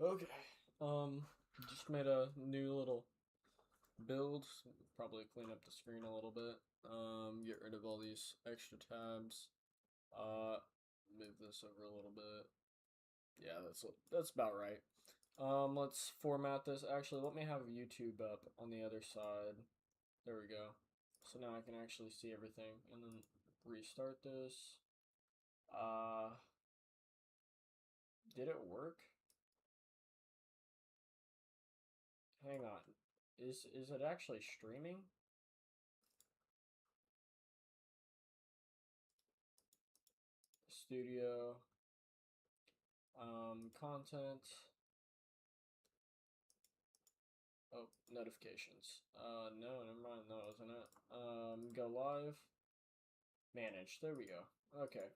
Okay. Just made a new little build. Probably clean up the screen a little bit. Get rid of all these extra tabs. Uh, Move this over a little bit. Yeah, that's about right. Let's format this. Actually, let me have YouTube up on the other side. There we go. So now I can actually see everything, and then restart this. Uh, did it work? Hang on. Is it actually streaming? Studio, content. Oh, notifications. No, never mind. That wasn't it. Go live. Manage. There we go. Okay.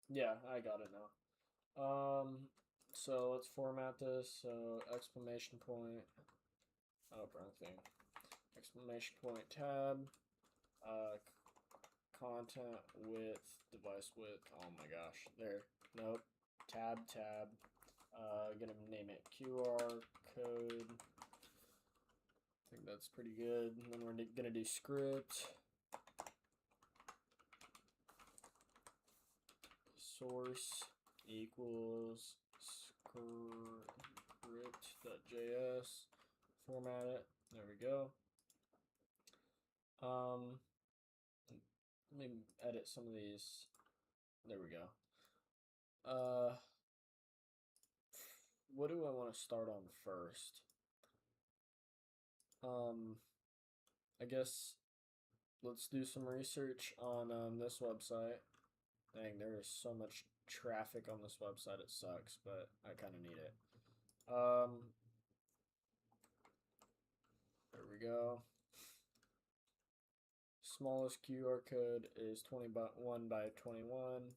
Yeah, I got it now. So let's format this. So exclamation point. Oh, wrong thing. Exclamation point tab. Content width, device width. Oh my gosh. There. Nope. Tab. Gonna name it QR code. I think that's pretty good. And then we're gonna do script. Source equals script.js. Format it. There we go. Let me edit some of these. There we go. What do I want to start on first? I guess let's do some research on this website. Dang, there is so much traffic on this website. It sucks, but I kind of need it. There we go. Smallest QR code is 21 by 21.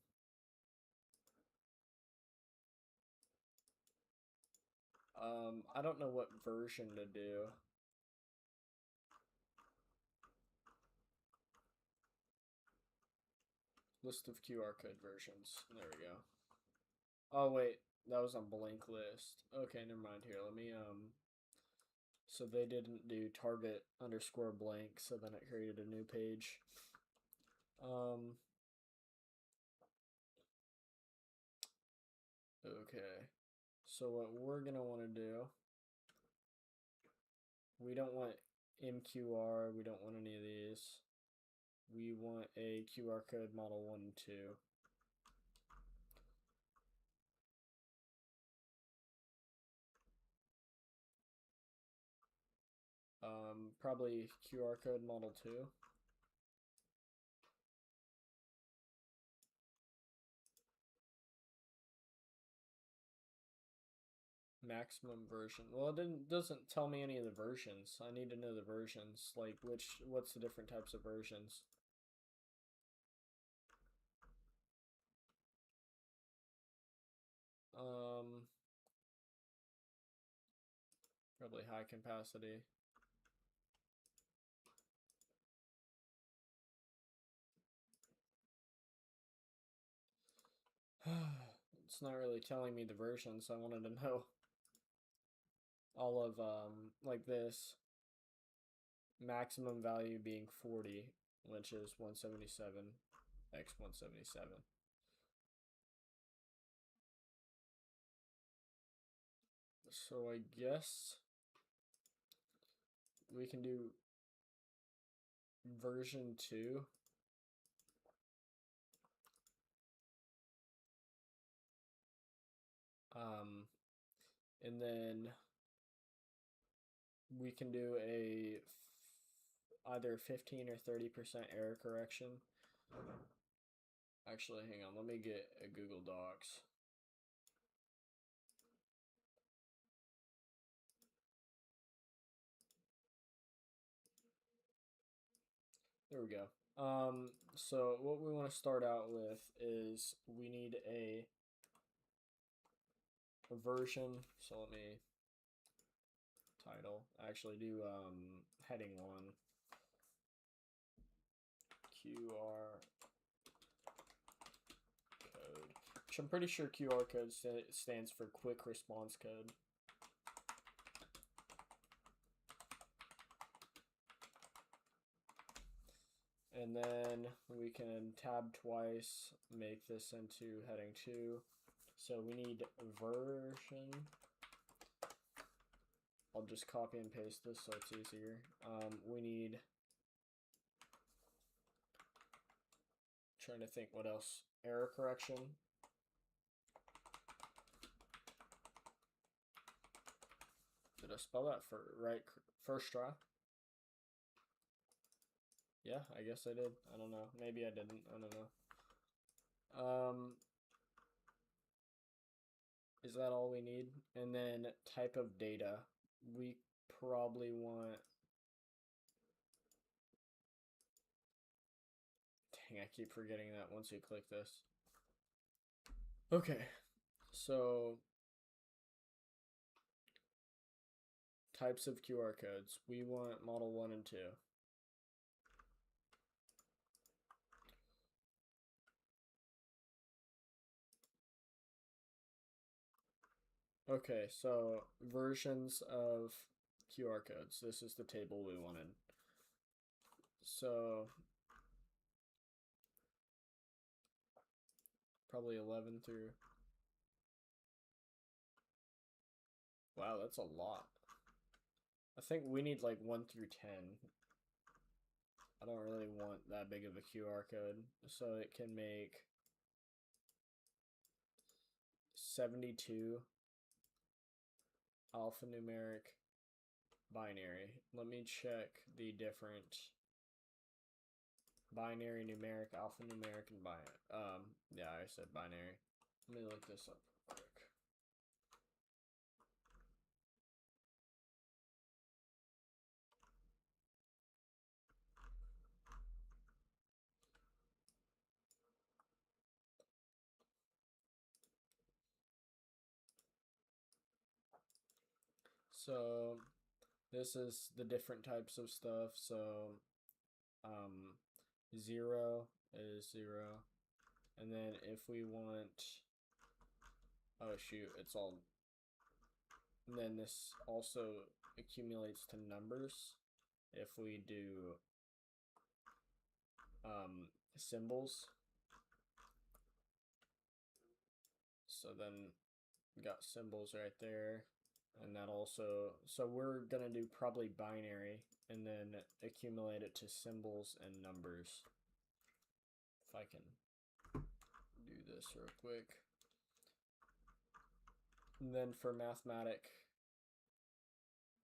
I don't know what version to do. List of QR code versions. There we go. Oh wait, that was on blank list. Okay, never mind here. Let me so they didn't do target underscore blank, so then it created a new page. Okay. So what we're gonna want to do, we don't want MQR, we don't want any of these. We want a QR code model 1 and 2. Probably QR code model 2. Maximum version. Well, it doesn't tell me any of the versions. I need to know the versions. Like what's the different types of versions? Probably high capacity. It's not really telling me the versions. I wanted to know all of like this maximum value being 40, which is 177 x 177. So I guess we can do version 2. And then we can do either 15 or 30% error correction. Actually, hang on, let me get a Google Docs. There we go. So what we want to start out with is we need a version. So let me title. Actually do heading 1. QR code. Which I'm pretty sure QR code stands for quick response code. And then we can tab twice, make this into heading 2. So we need version. I'll just copy and paste this so it's easier. We need, trying to think what else, error correction. Did I spell that for right first try? Yeah, I guess I did. I don't know. Maybe I didn't. I don't know. Is that all we need? And then type of data. We probably want... Dang, I keep forgetting that once you click this. Okay, so types of QR codes. We want model 1 and 2. Okay, so versions of QR codes. This is the table we wanted. So probably 11 through... Wow, that's a lot. I think we need like 1 through 10. I don't really want that big of a QR code. So it can make 72 alphanumeric binary. Let me check the different binary, numeric, alphanumeric, and binary. Yeah, I said binary. Let me look this up real quick. So this is the different types of stuff. So 0 is 0. And then if we want, oh shoot, it's all, and then this also accumulates to numbers if we do symbols. So then we got symbols right there. And that also, so we're gonna do probably binary and then accumulate it to symbols and numbers. If I can do this real quick. And then for mathematic,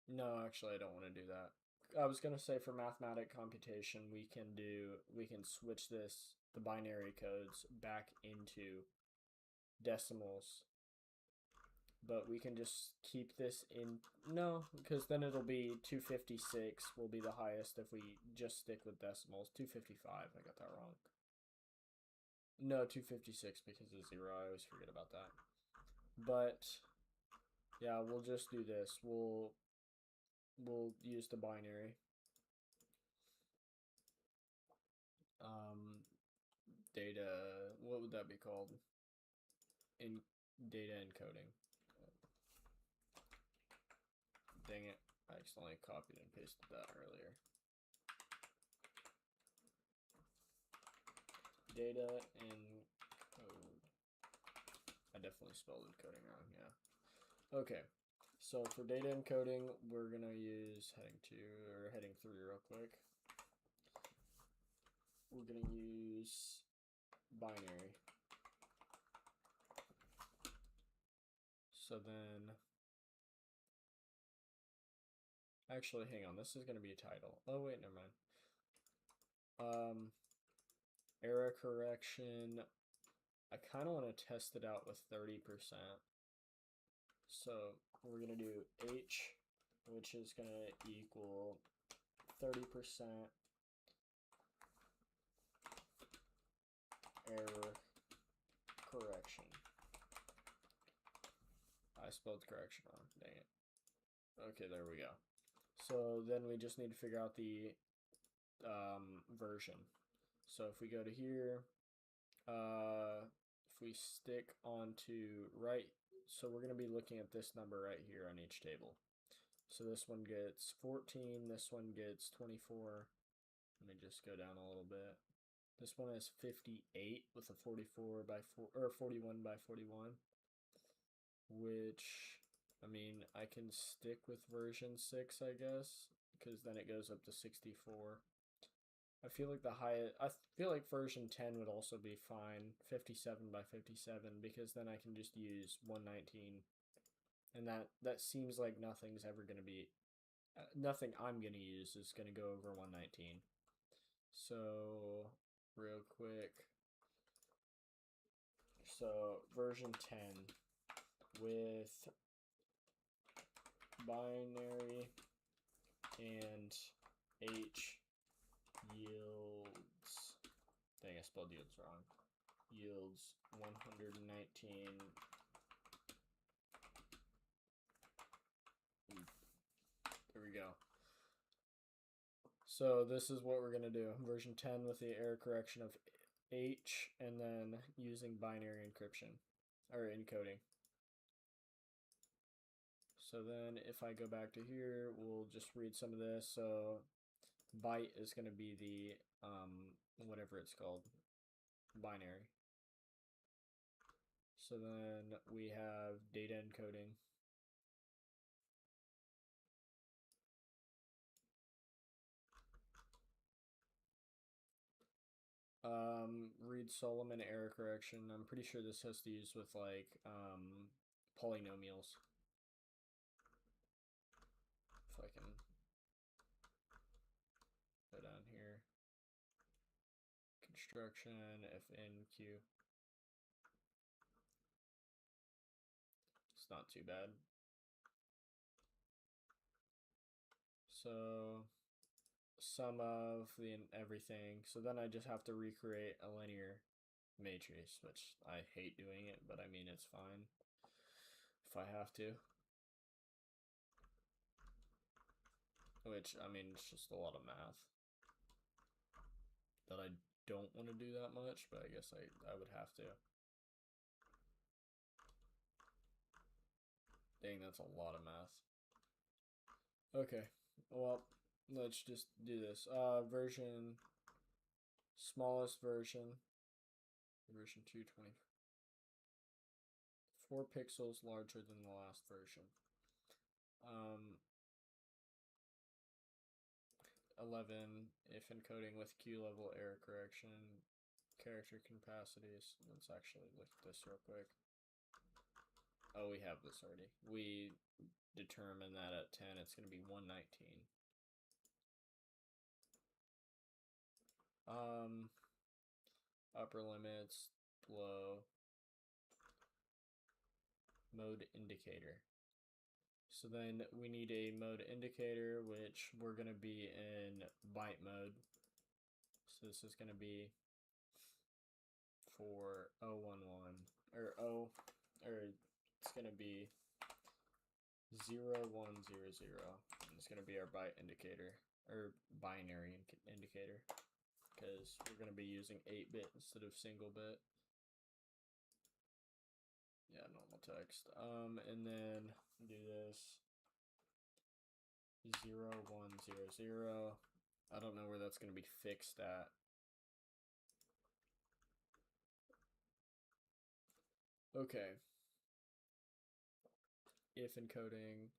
no, actually I don't want to do that. I was gonna say for mathematic computation, we can switch this, the binary codes, back into decimals. But we can just keep this in, no, because then it'll be 256 will be the highest if we just stick with decimals. 255, I got that wrong. No, 256 because of 0, I always forget about that. But, yeah, we'll just do this. We'll use the binary. Data, what would that be called? In data encoding. Dang it, I accidentally copied and pasted that earlier. Data encode. I definitely spelled encoding wrong, yeah. Okay, so for data encoding, we're gonna use heading 2 or heading 3 real quick. We're gonna use binary. So then, actually, hang on, this is gonna be a title. Oh wait, never mind. Error correction. I kind of want to test it out with 30%. So we're gonna do H, which is gonna equal 30% error correction. I spelled correction wrong, dang it. Okay, there we go. So then we just need to figure out the version. So if we go to here, if we stick onto right, so we're going to be looking at this number right here on each table. So this one gets 14, this one gets 24, Let me just go down a little bit. This one is 58 with a 44 by 4 or 41 by 41, which I mean I can stick with version 6, I guess, because then it goes up to 64. I feel like I feel like version 10 would also be fine, 57 by 57, because then I can just use 119, and that seems like nothing's ever gonna be, nothing I'm gonna use is gonna go over 119. So real quick, so version 10 with binary and h yields, dang, I spelled yields wrong, yields 119. There we go. So this is what we're going to do. Version 10 with the error correction of h, and then using binary encryption or encoding. So then if I go back to here, we'll just read some of this. So byte is going to be the whatever it's called, binary. So then we have data encoding. Read Solomon error correction. I'm pretty sure this has to use with like polynomials. If I can go down here. Construction, FNQ. It's not too bad. So sum of the everything. So then I just have to recreate a linear matrix, which I hate doing it, but I mean it's fine if I have to. Which, I mean, it's just a lot of math that I don't want to do that much, but I guess I would have to. Dang, that's a lot of math. Okay, well, let's just do this. Version, smallest version 220. 4 pixels larger than the last version. 11, if encoding with Q level error correction, character capacities. Let's actually look at this real quick. Oh, we have this already. We determine that at 10, it's going to be 119. Upper limits, low, mode indicator. So then we need a mode indicator, which we're going to be in byte mode. So this is going to be for 011, or it's going to be 0100. And it's going to be our byte indicator, or binary indicator, because we're going to be using 8-bit instead of single bit. Yeah, normal text. And then do this 0100. I don't know where that's going to be fixed at. Okay. If encoding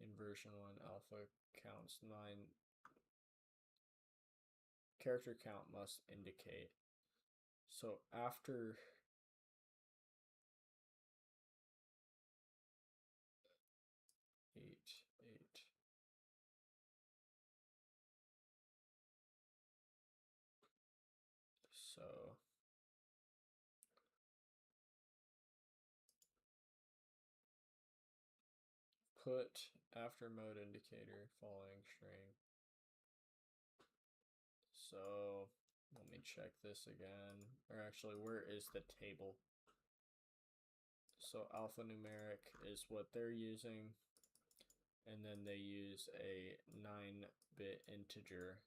in version 1 alpha counts 9, character count must indicate. So after 8, 8. So put after mode indicator following string. So let me check this again. Or actually, where is the table? So alphanumeric is what they're using. And then they use a 9-bit integer,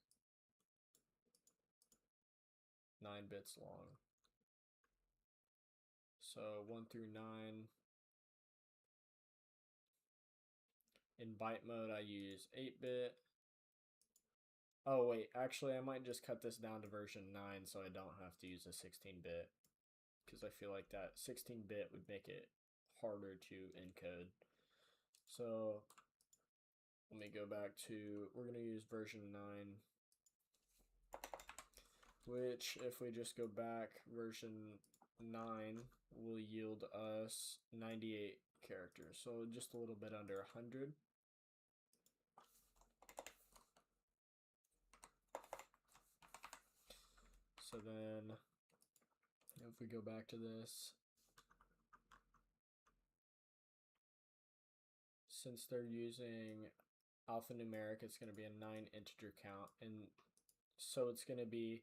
9 bits long. So 1 through 9. In byte mode, I use 8-bit. Oh wait, actually I might just cut this down to version 9 so I don't have to use a 16-bit, because I feel like that 16-bit would make it harder to encode. So let me go back to, we're going to use version 9, which if we just go back, version 9 will yield us 98 characters, so just a little bit under 100. So then if we go back to this, since they're using alphanumeric, it's going to be a 9 integer count, and so it's going to be,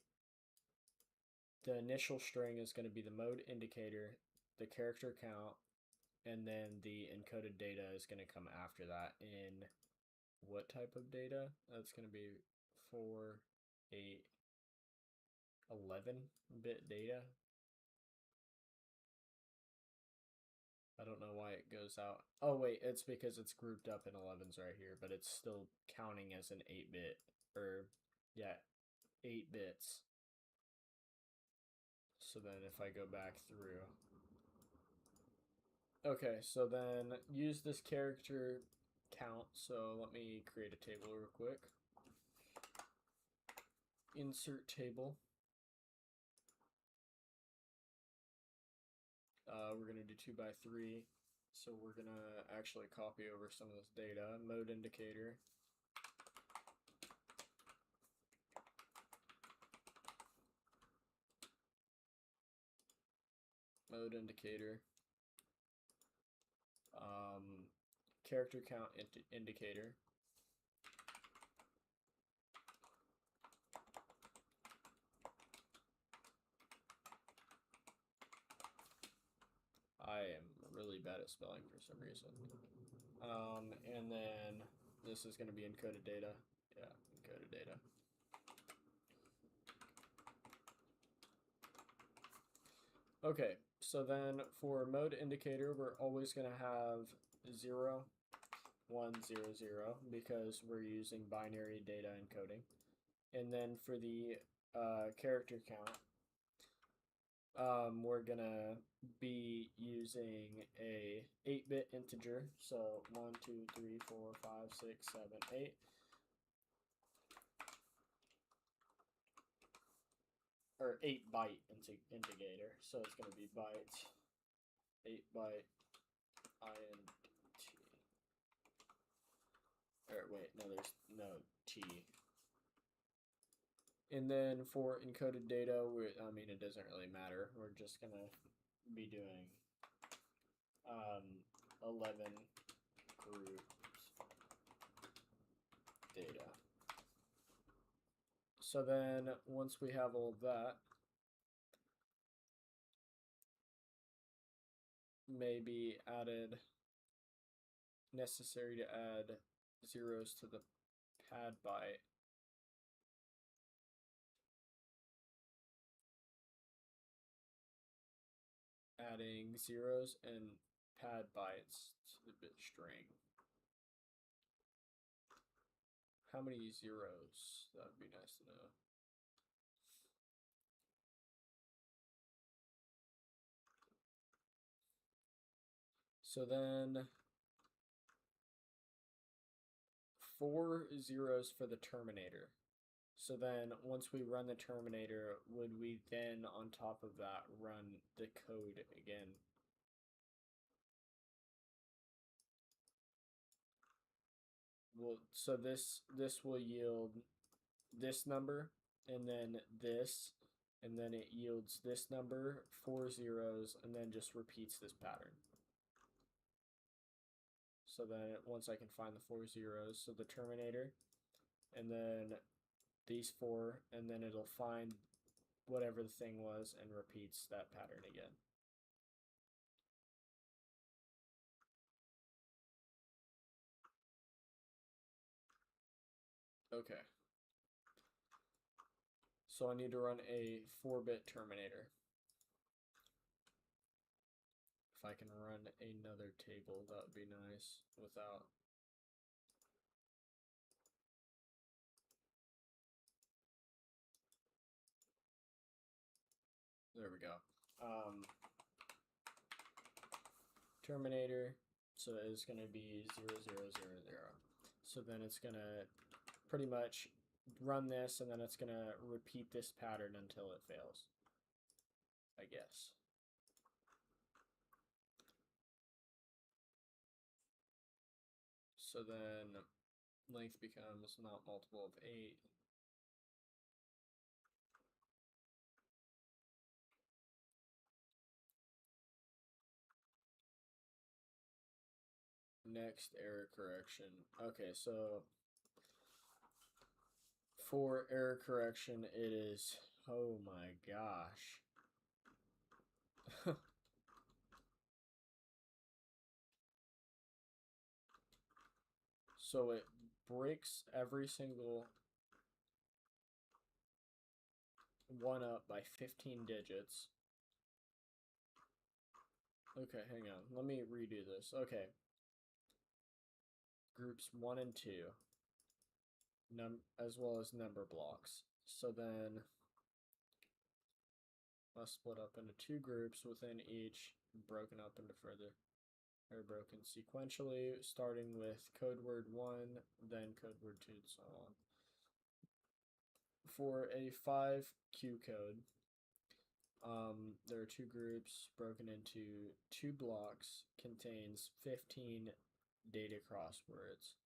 the initial string is going to be the mode indicator, the character count, and then the encoded data is going to come after that in what type of data? That's going to be 4, 8, 11-bit data. I don't know why it goes out. Oh wait, it's because it's grouped up in 11s right here, but it's still counting as an 8-bit, or yeah, 8 bits. So then if I go back through, okay, so then use this character count. So let me create a table real quick. Insert table. We're going to do 2 by 3. So we're going to actually copy over some of this data. Mode indicator. Mode indicator. Character count indicator. I am really bad at spelling for some reason. And then this is going to be encoded data. Yeah, encoded data. Okay, so then for mode indicator, we're always going to have 0, 1, 0, 0 because we're using binary data encoding. And then for the character count, we're gonna be using a 8-bit integer, so 1, 2, 3, 4, 5, 6, 7, 8. Or 8-byte integrator, so it's gonna be byte, 8-byte int. Or wait, no, there's no t. And then for encoded data, I mean, it doesn't really matter. We're just going to be doing 11 groups data. So then once we have all of that, maybe necessary to add zeros to the pad byte. Adding zeros and pad bytes to the bit string. How many zeros? That would be nice to know. So then 4 zeros for the terminator. So then once we run the terminator, would we then on top of that run the code again? Well, so this will yield this number and then this, and then it yields this number, 4 zeros, and then just repeats this pattern. So then once I can find the 4 zeros, so the terminator, and then these 4, and then it'll find whatever the thing was and repeats that pattern again. Okay. So I need to run a 4-bit terminator. If I can run another table, that would be nice without there we go. Terminator, so it's going to be 0, 0, 0, 0. So then it's going to pretty much run this, and then it's going to repeat this pattern until it fails, I guess. So then length becomes not multiple of 8. Next error correction. Okay, so for error correction, it is, oh my gosh. So it breaks every single one up by 15 digits. Okay, hang on. Let me redo this. Okay. Groups 1 and 2, as well as number blocks. So then let's split up into 2 groups within each, broken up into further, or broken sequentially, starting with code word 1, then code word 2, and so on. For a 5Q code, there are 2 groups broken into 2 blocks, contains 15 data crosswords.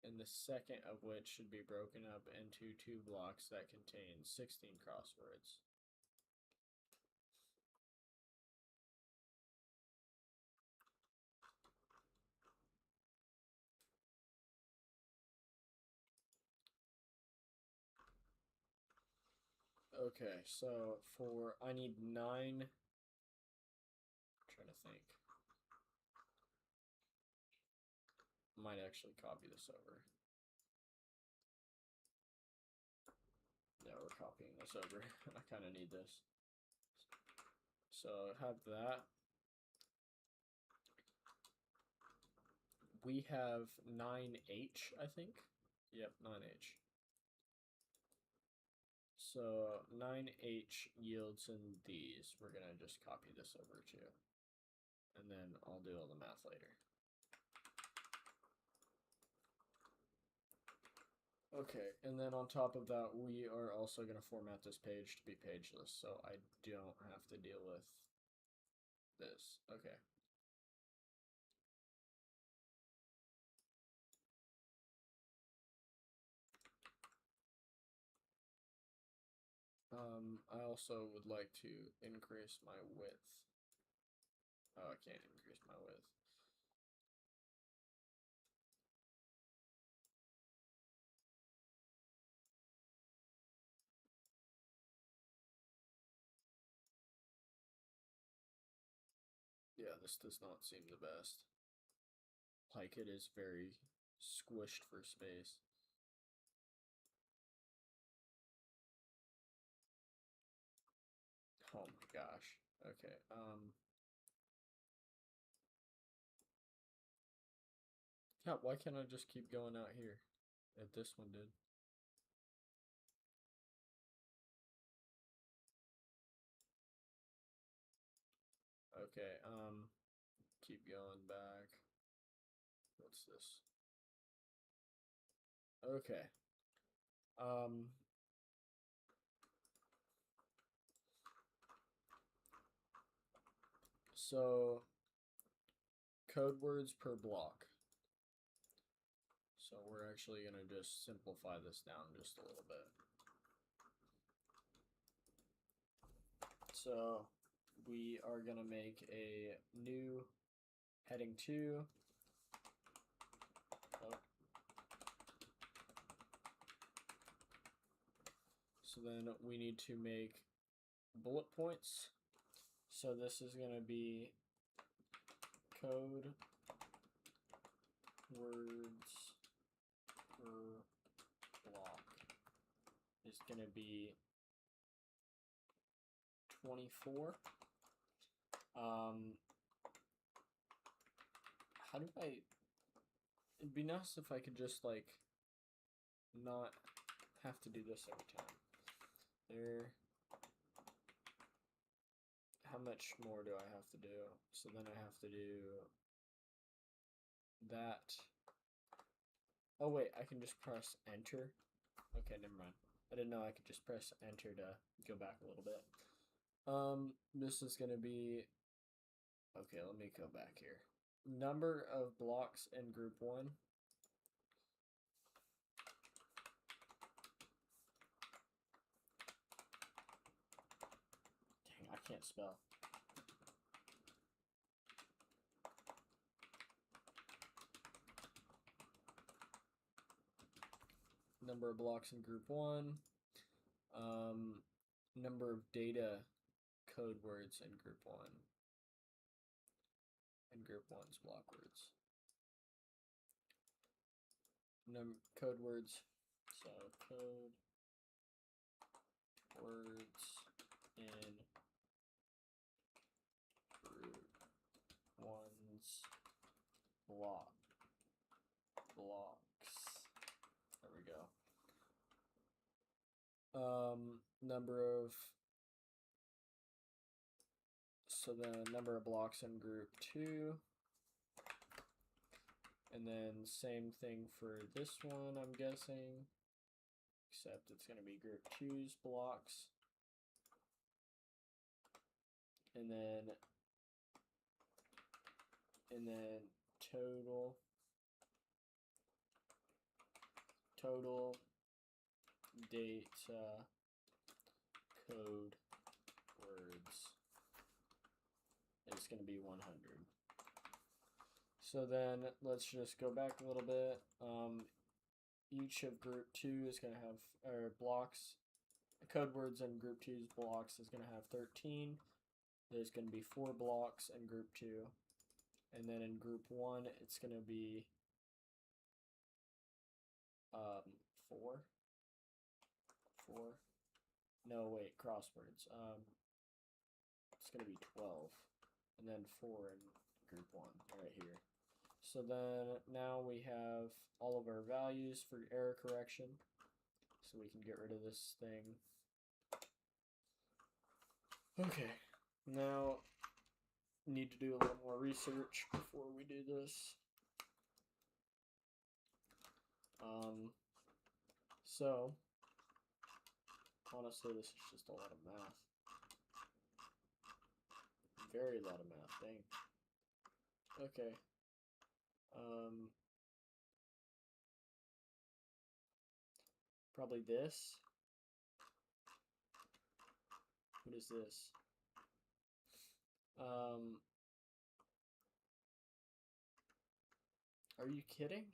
And the second of which should be broken up into 2 blocks that contain 16 crosswords. Okay, so I need 9. I'm trying to think. Might actually copy this over. Yeah, we're copying this over. I kind of need this. So have that. We have 9H, I think. Yep, 9H. So 9H yields in these. We're going to just copy this over too. And then I'll do all the math later. Okay, and then on top of that, we are also going to format this page to be pageless, so I don't have to deal with this. Okay. I also would like to increase my width. Oh, I can't increase my width. Yeah, this does not seem the best. Like, it is very squished for space. Oh my gosh. Okay, yeah, why can't I just keep going out here? If this one did. Okay, keep going back. What's this? Okay. So code words per block. So we're actually going to just simplify this down just a little bit. So we are going to make a new heading 2. Oh. So then we need to make bullet points. So this is going to be code words per block is going to be 24. How do I, it'd be nice if I could just like not have to do this every time. there. How much more do I have to do? So then I have to do that. Oh wait, I can just press enter. Okay, never mind. I didn't know I could just press enter to go back a little bit. This is gonna be, okay, let me go back here. Number of blocks in group 1. Dang, I can't spell. Number of blocks in group 1. Number of data code words in group 1. And group 1's block words. Code words. So code words in group 1's blocks. There we go. Number of, so the number of blocks in group 2. And then same thing for this one, I'm guessing, except it's going to be group 2's blocks. And then total data code words is going to be 100. So then let's just go back a little bit. Each of group 2 is going to have, or blocks, code words in group 2's blocks is going to have 13. There's going to be 4 blocks in group 2. And then in group 1, it's going to be 4. No, wait, crosswords. It's going to be 12. And then 4 in group 1 right here. So then now we have all of our values for error correction. So we can get rid of this thing. Okay, now need to do a little more research before we do this. So honestly, this is just a lot of math. Very lot of math, dang. Okay. Probably this. What is this? Are you kidding?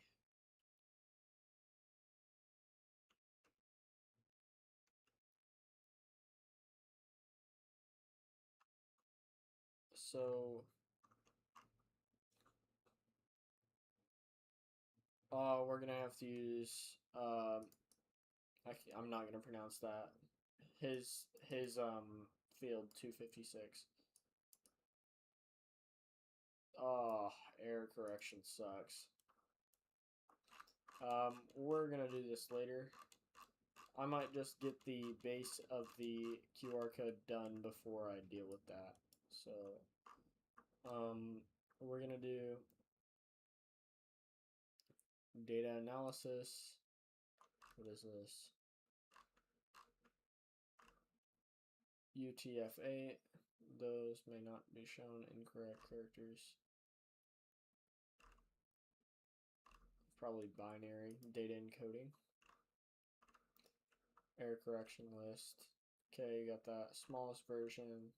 So, we're gonna have to use, I'm not gonna pronounce that. His field 256. Oh, error correction sucks. We're gonna do this later. I might just get the base of the QR code done before I deal with that. So, we're gonna do data analysis. What is this? UTF-8. Those may not be shown incorrect characters. Probably binary. Data encoding. Error correction list. Okay, you got that. Smallest version.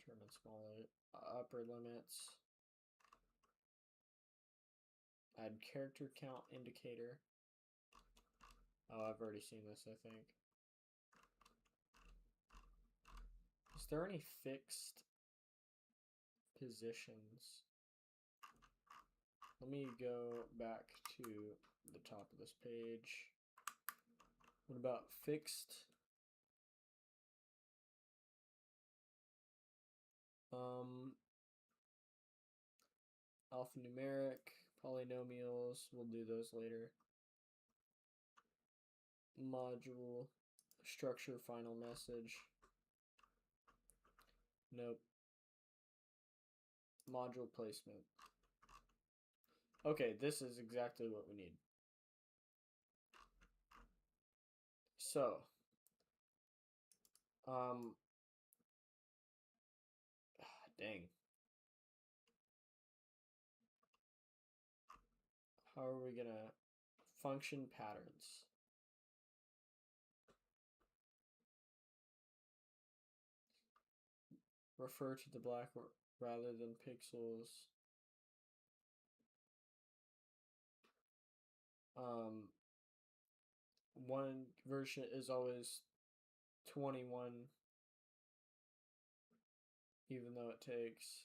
Turn it smaller. Upper limits. Add character count indicator. Oh, I've already seen this, I think. Is there any fixed positions? Let me go back to the top of this page. What about fixed? Alphanumeric, polynomials, we'll do those later. Module, structure final message. Nope. Module placement. Okay, this is exactly what we need. So, dang. How are we gonna function patterns? Refer to the black rather than pixels. One version is always 21, even though it takes.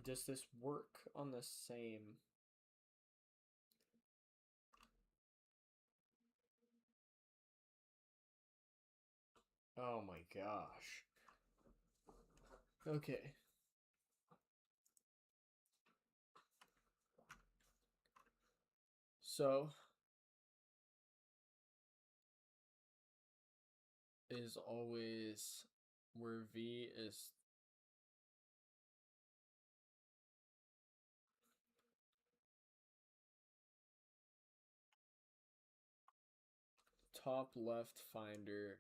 Does this work on the same? Oh my gosh. Okay. So is always where V is top left finder,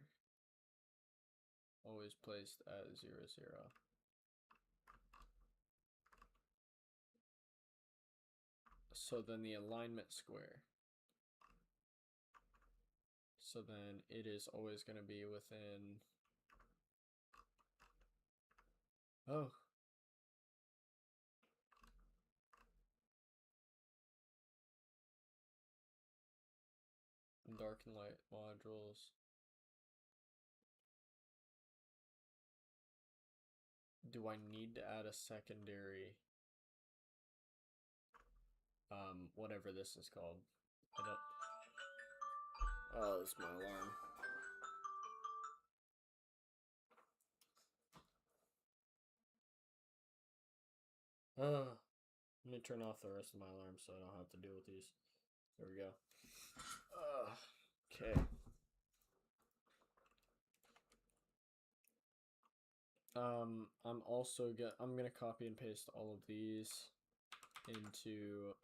always placed at 0, 0. So then the alignment square. So then it is always going to be within. Oh. Dark and light modules. Do I need to add a secondary? Whatever this is called. I don't. Oh, it's my alarm. Let me turn off the rest of my alarms so I don't have to deal with these. There we go. Okay. I'm gonna copy and paste all of these into,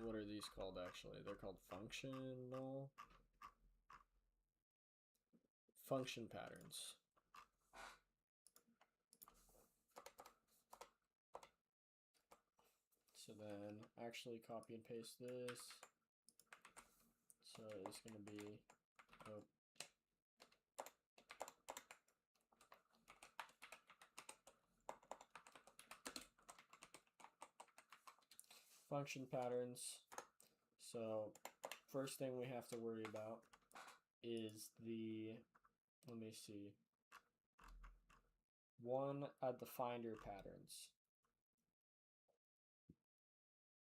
what are these called actually? They're called function patterns. So then actually copy and paste this. So it's gonna be, oh. Function patterns. So first thing we have to worry about is the, let me see, one at the finder patterns.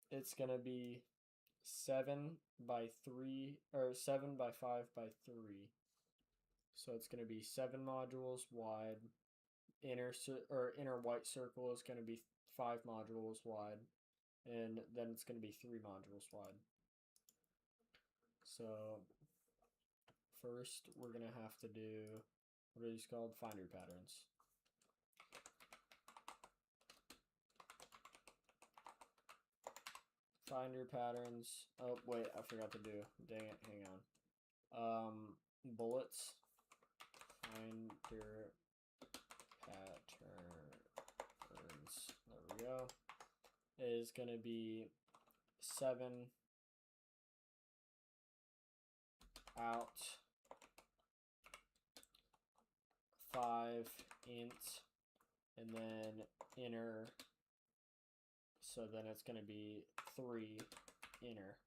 It's gonna be 7 by 3 or 7 by 5 by 3. So it's gonna be 7 modules wide. Inner white circle is gonna be 5 modules wide. And then it's going to be 3 modules wide. So first we're going to have to do, what are these called? Finder patterns. Finder patterns. Oh, wait, I forgot to do. Dang it, hang on. Bullets. Finder patterns. There we go. Is going to be 7 out, 5 int, and then inner. So then it's going to be 3 inner.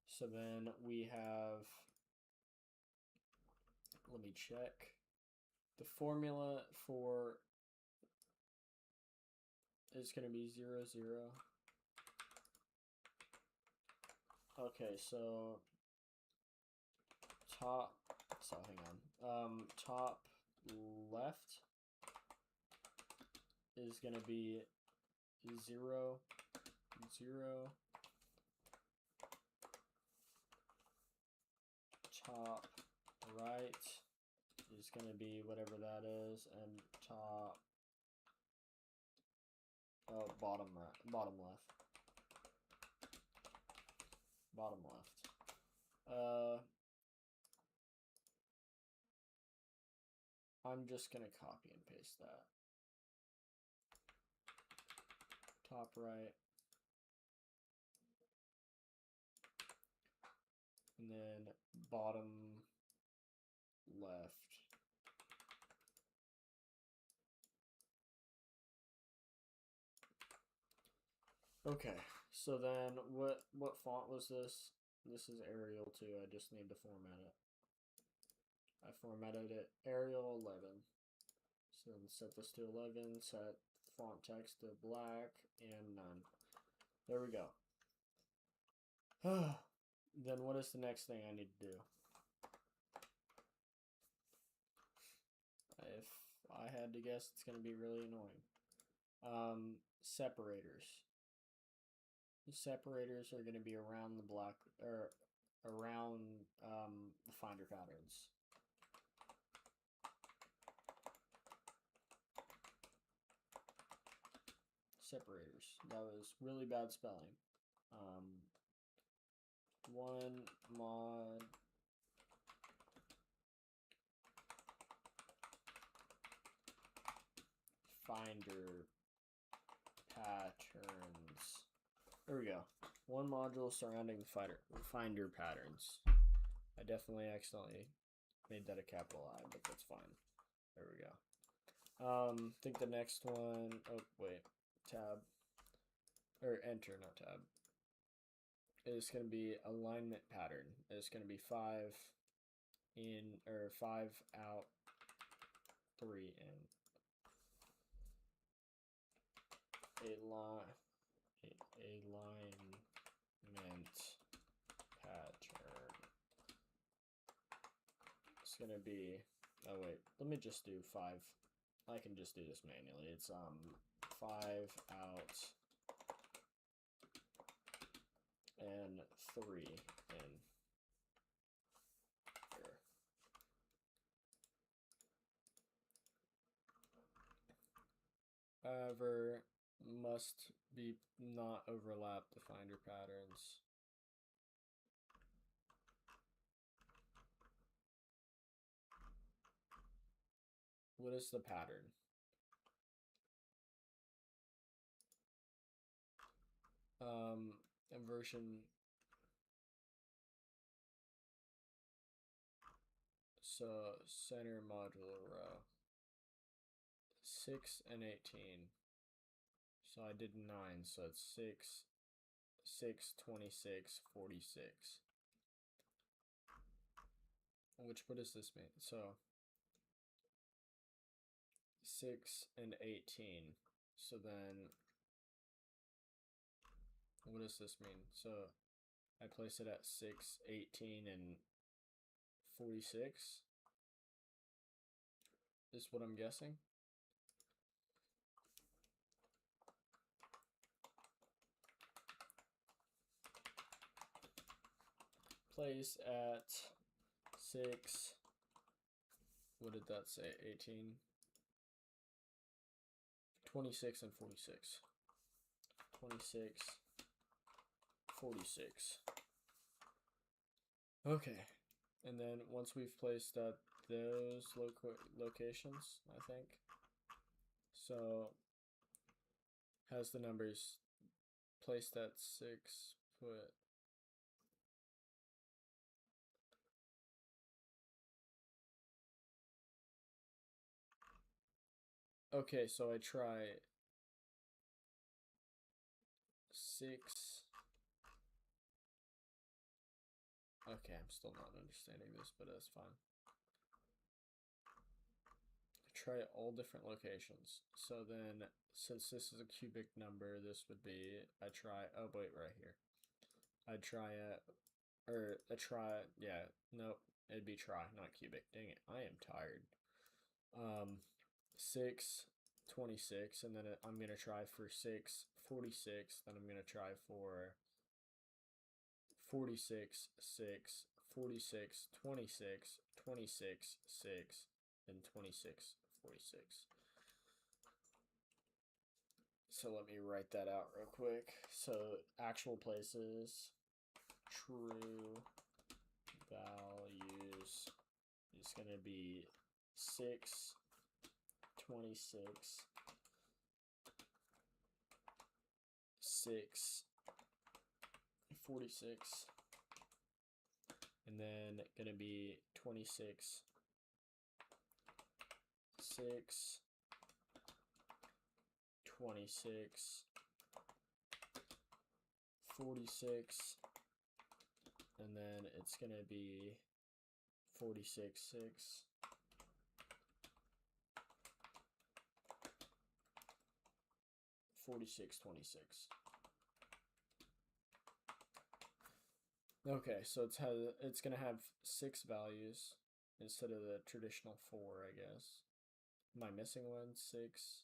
So then we have, let me check. The formula for is going to be 0, 0. Okay, so hang on. Top left is going to be 0, 0. top right is going to be whatever that is, and top bottom right, bottom left. I'm just gonna copy and paste that. Top right, and then bottom left. Okay, so then what font was this? This is Arial 2. I just need to format it. I formatted it Arial 11. So then set this to 11, set font text to black, and none. There we go. Then what is the next thing I need to do? If I had to guess, it's going to be really annoying. Separators. The separators are going to be around the block, or around the finder patterns. Separators. That was really bad spelling. One mod finder patterns. There we go. One module surrounding the finder patterns. I definitely accidentally made that a capital I, but that's fine. There we go. I think the next one, oh wait, tab, or enter, not tab, is going to be alignment pattern. It's going to be 5 in, or 5 out, 3 in. Alignment pattern. It's going to be, oh wait, let me just do 5. I can just do this manually. It's 5 out and 3 in. Here. However, must be not overlap the finder patterns. What is the pattern? Inversion. So center modular row. 6 and 18. So I did 9, so it's 6, 6, 26, 46. Which, what does this mean? So 6 and 18. So then, what does this mean? So I place it at 6, 18, and 46. Is what I'm guessing. Place at 6. What did that say? 18. 26 and 46. 26, 46. Okay. And then once we've placed at those locations, I think. So has the numbers placed at 6, put okay, so I try 6. Okay, I'm still not understanding this, but that's fine. Try all different locations. So then, since this is a cubic number, this would be, oh wait, right here. I'd try it, or a try, yeah, nope, it'd be try, not cubic. Dang it, I am tired. 6, 26, and then I'm going to try for 6, 46, then I'm going to try for 46, 6, 46, 26, 26, 6, and 26, 46. So let me write that out real quick. So actual places, true values is going to be 6, 26, 6, 46, and then going to be 26, 6, 26, 46, and then it's going to be 46, 6, 46, 26. Okay, so it's gonna have 6 values instead of the traditional 4, I guess. Am I missing one? 6,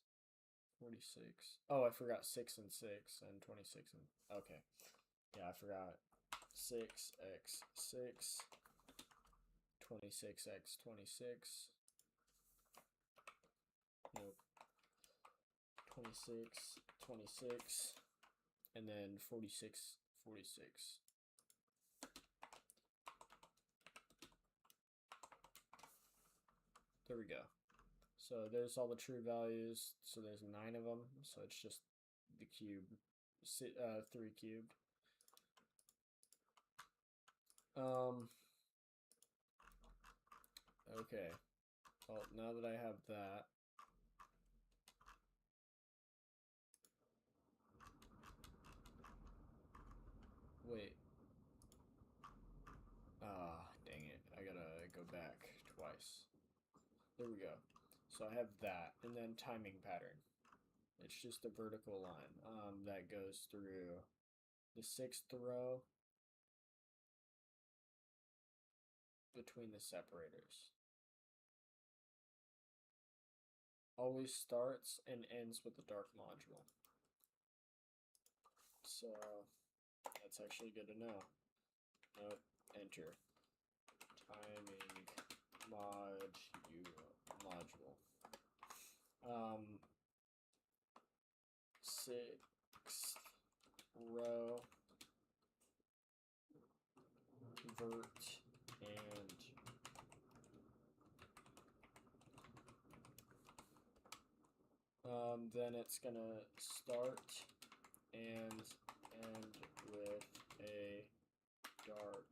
46. Oh, I forgot 6 and 6 and 26 and okay. Yeah, I forgot 6x 6, 26x 26. Nope. 26, 26, and then 46, 46. There we go. So there's all the true values. So there's 9 of them. So it's just the cube, 3 cubed. Okay. Well, now that I have that, wait. Ah, dang it. I gotta go back twice. There we go. So I have that, and then timing pattern. It's just a vertical line that goes through the 6th row between the separators. Always starts and ends with the dark module. So that's actually good to know. Note, enter. Timing module. 6th row, vert, and then it's gonna start and end with a dark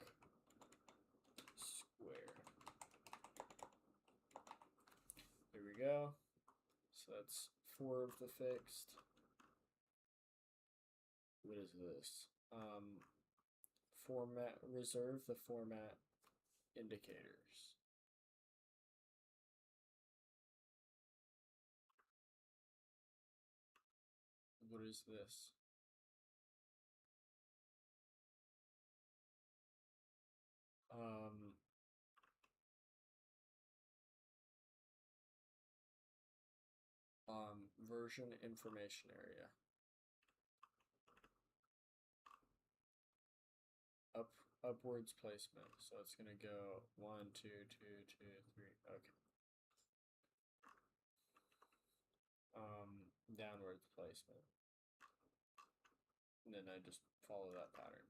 square. There we go. So that's 4 of the fixed. What is this? Format, reserve the format indicators. What is this? Version information area. Upwards placement. So it's gonna go 1, 2, 2, 2, 3. Okay. Downwards placement. And then I just follow that pattern.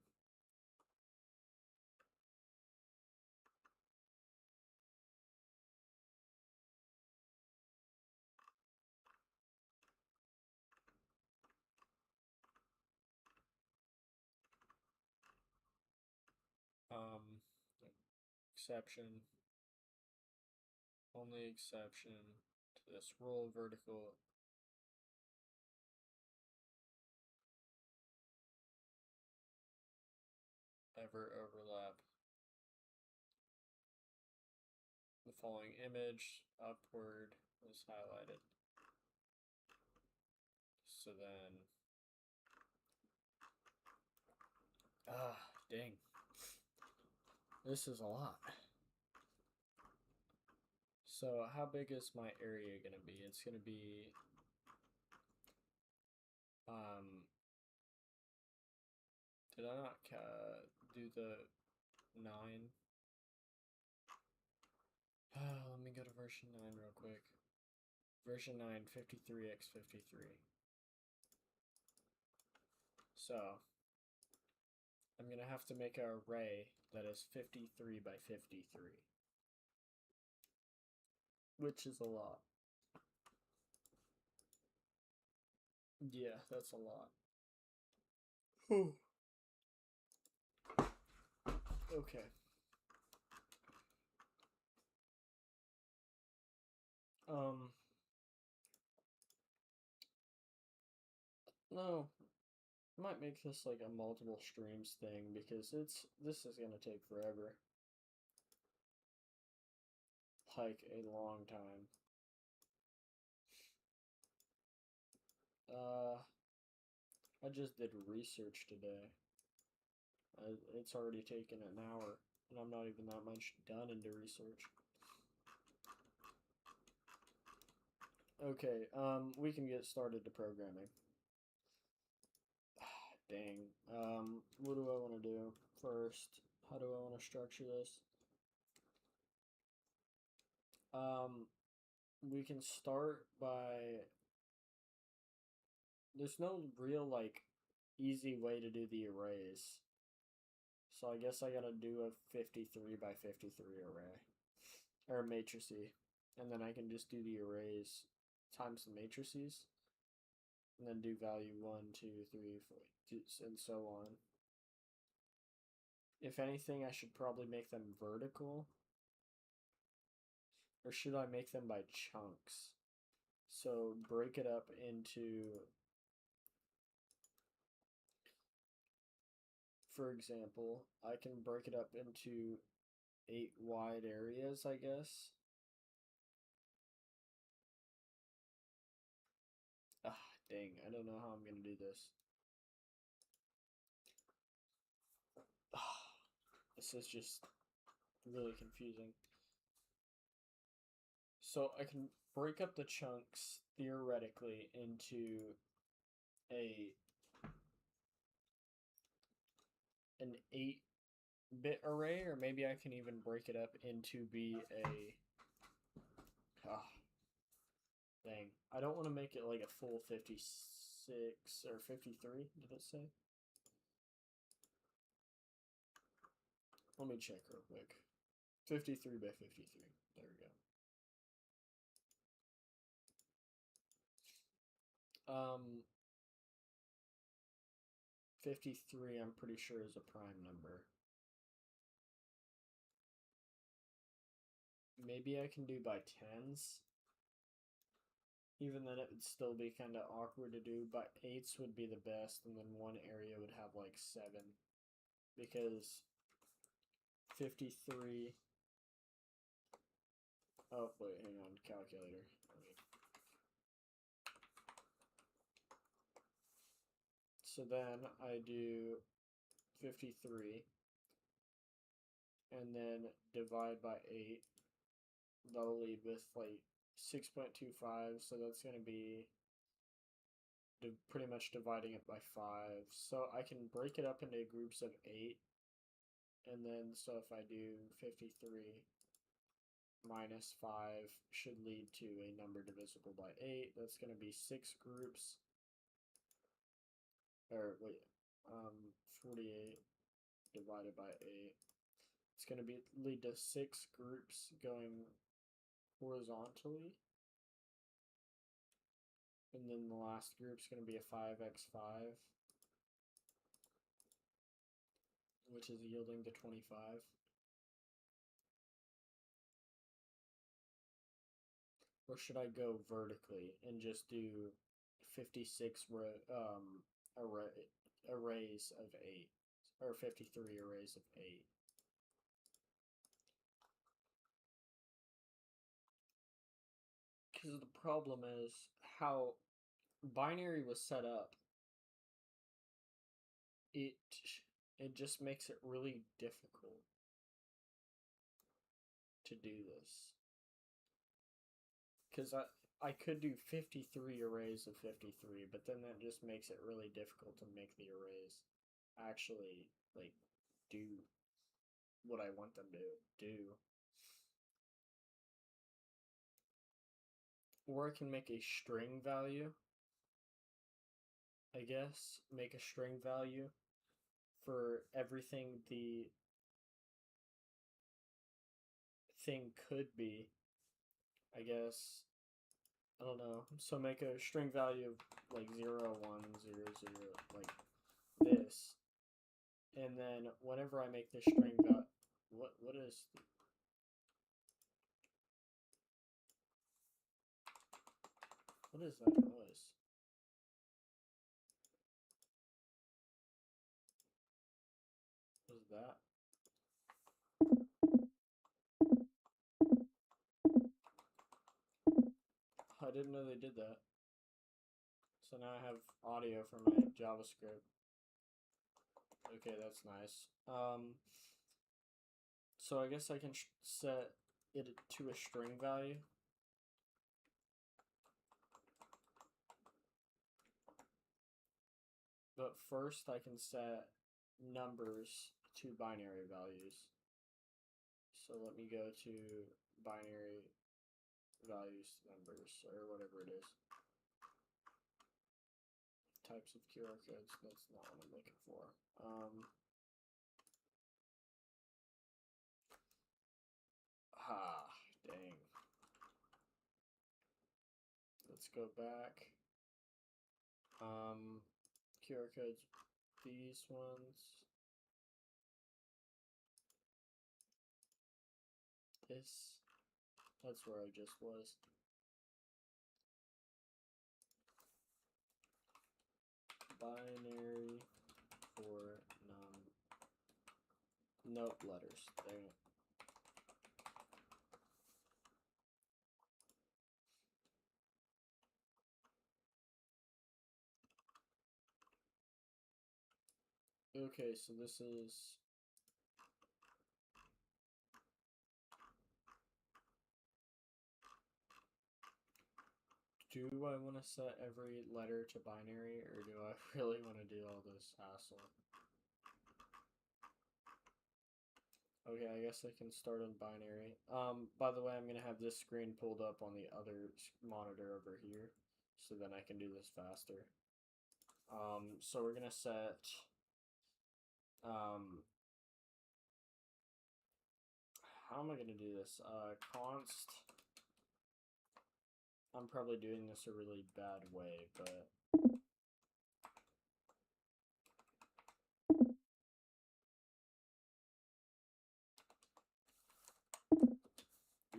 Exception. Only exception to this roll vertical. Ever overlap the following image. Upward is highlighted. So then, dang. This is a lot. So how big is my area gonna be? It's gonna be, did I not do the 9? Let me go to version 9 real quick. Version 9, 53x53. So, I'm going to have to make an array that is 53 by 53. Which is a lot. Yeah, that's a lot. Okay. No, I might make this like a multiple streams thing because this is gonna take forever. Like a long time. I just did research today. It's already taken an hour, and I'm not even that much done into research. Okay, we can get started to programming. Dang. What do I want to do first? How do I want to structure this? We can start by. There's no real like easy way to do the arrays. So I guess I gotta do a 53 by 53 array. Or matrices. And then I can just do the arrays times the matrices. And then do value 1, 2, 3, 4, and so on. If anything, I should probably make them vertical. Or should I make them by chunks? So break it up into, for example, I can break it up into 8 wide areas, I guess. Dang, I don't know how I'm going to do this. This is just really confusing. So I can break up the chunks theoretically into an 8-bit array, or maybe I can even break it up into be a dang. I don't want to make it like a full 56 or 53, did it say? Let me check real quick. 53 by 53. There we go. 53 I'm pretty sure is a prime number. Maybe I can do by tens. Even then it would still be kind of awkward to do, but 8s would be the best, and then one area would have like 7. Because 53... Oh, wait, hang on, calculator. So then I do 53, and then divide by 8. That'll leave with like 6.25, so that's going to be pretty much dividing it by 5. So I can break it up into groups of 8, and then so if I do 53 minus 5 should lead to a number divisible by 8. That's going to be 6 groups. Or wait, 48 divided by 8. It's going to lead to 6 groups going horizontally. And then the last group is going to be a 5x5, which is yielding to 25. Or should I go vertically and just do 56 arrays of 8, or 53 arrays of 8? Because the problem is how binary was set up. It just makes it really difficult to do this. Because I could do 53 arrays of 53, but then that just makes it really difficult to make the arrays actually like do what I want them to do. or I can make a string value. I guess make a string value for everything the thing could be. I guess, I don't know. So make a string value of like 0, 1, 0, 0, like this. And then whenever I make this string value, what is that noise? What is that? I didn't know they did that. So now I have audio for my JavaScript. Okay, that's nice. So I guess I can set it to a string value. But first I can set numbers to binary values. So let me go to binary values to numbers, or whatever it is. Types of QR codes, that's not what I'm looking for. Dang. Let's go back. QR codes, these ones. That's where I just was. Binary for nope letters. Dang it. Okay, so this is do I want to set every letter to binary, or do I really want to do all this hassle? Okay, I guess I can start on binary. By the way, I'm going to have this screen pulled up on the other monitor over here, so then I can do this faster. So we're going to set, how am I going to do this? Const, I'm probably doing this a really bad way, but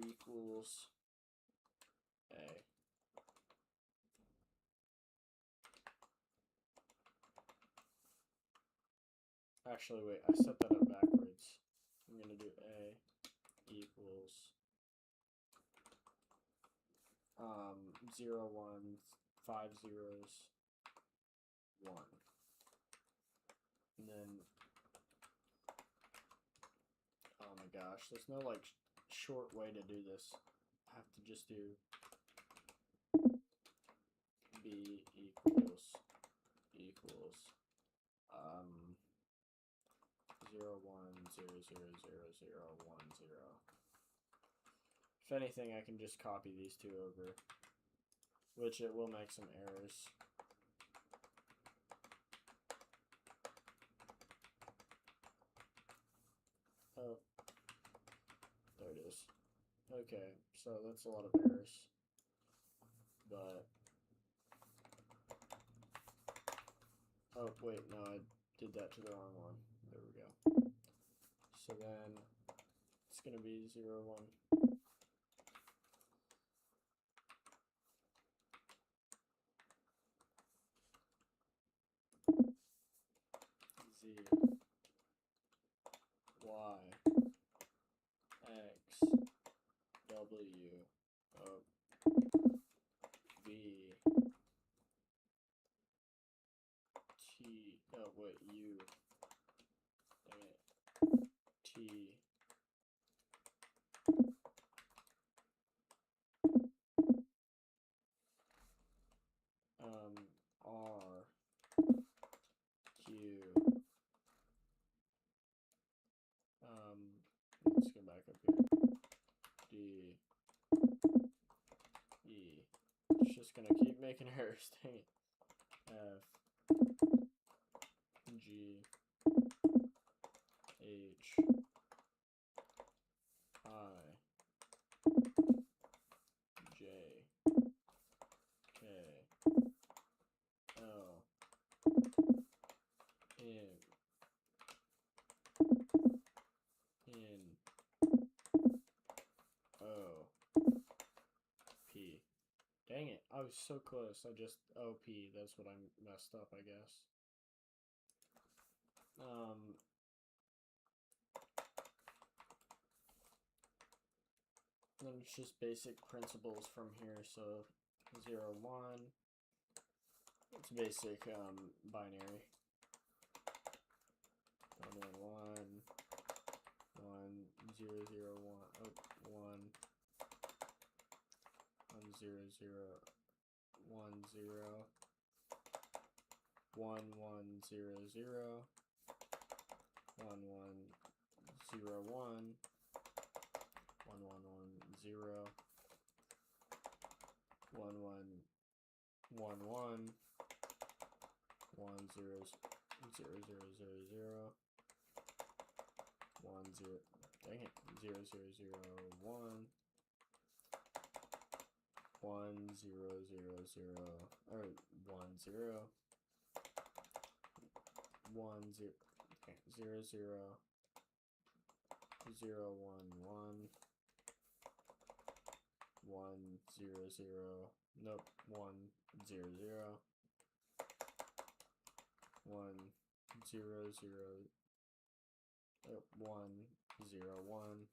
equals A. Actually, wait, I set that up backwards. I'm going to do A equals 0, 1, 5 zeros, 1. And then, oh my gosh, there's no like short way to do this. I have to just do B equals 0, 1, 0, 0, 0, 0, 1, 0. If anything, I can just copy these two over, which it will make some errors. Oh, there it is. Okay, so that's a lot of errors, but oh wait, no, I did that to the wrong one. There we go. So then it's gonna be 0, 1. Z Y X W V T U T R Q let's go back up here. D gonna keep making errors. Dang it. F G H I J K L M N O P. Dang it, I was so close. I just OP, that's what I messed up, I guess. Then it's just basic principles from here. So 0, 1. It's basic binary. 1, 0, 0, 1, 1, 0, 0, 1, 0, 1, 1, 0, 0, 1, 1, 0, 1, 1, 1, 1, 0, 1, 1, 1, 1, 1, 0, 0, 0, 0, 0, 1, 0, dang it, 0, 0, 0, 1, 1, 0, 0, 0, or 1, 0, 1, 0, okay, 0, 0, 0, 1, 1, 1, 0, 0, nope, 1, 0, 0, 1, 0, 0, 1, 0, 1,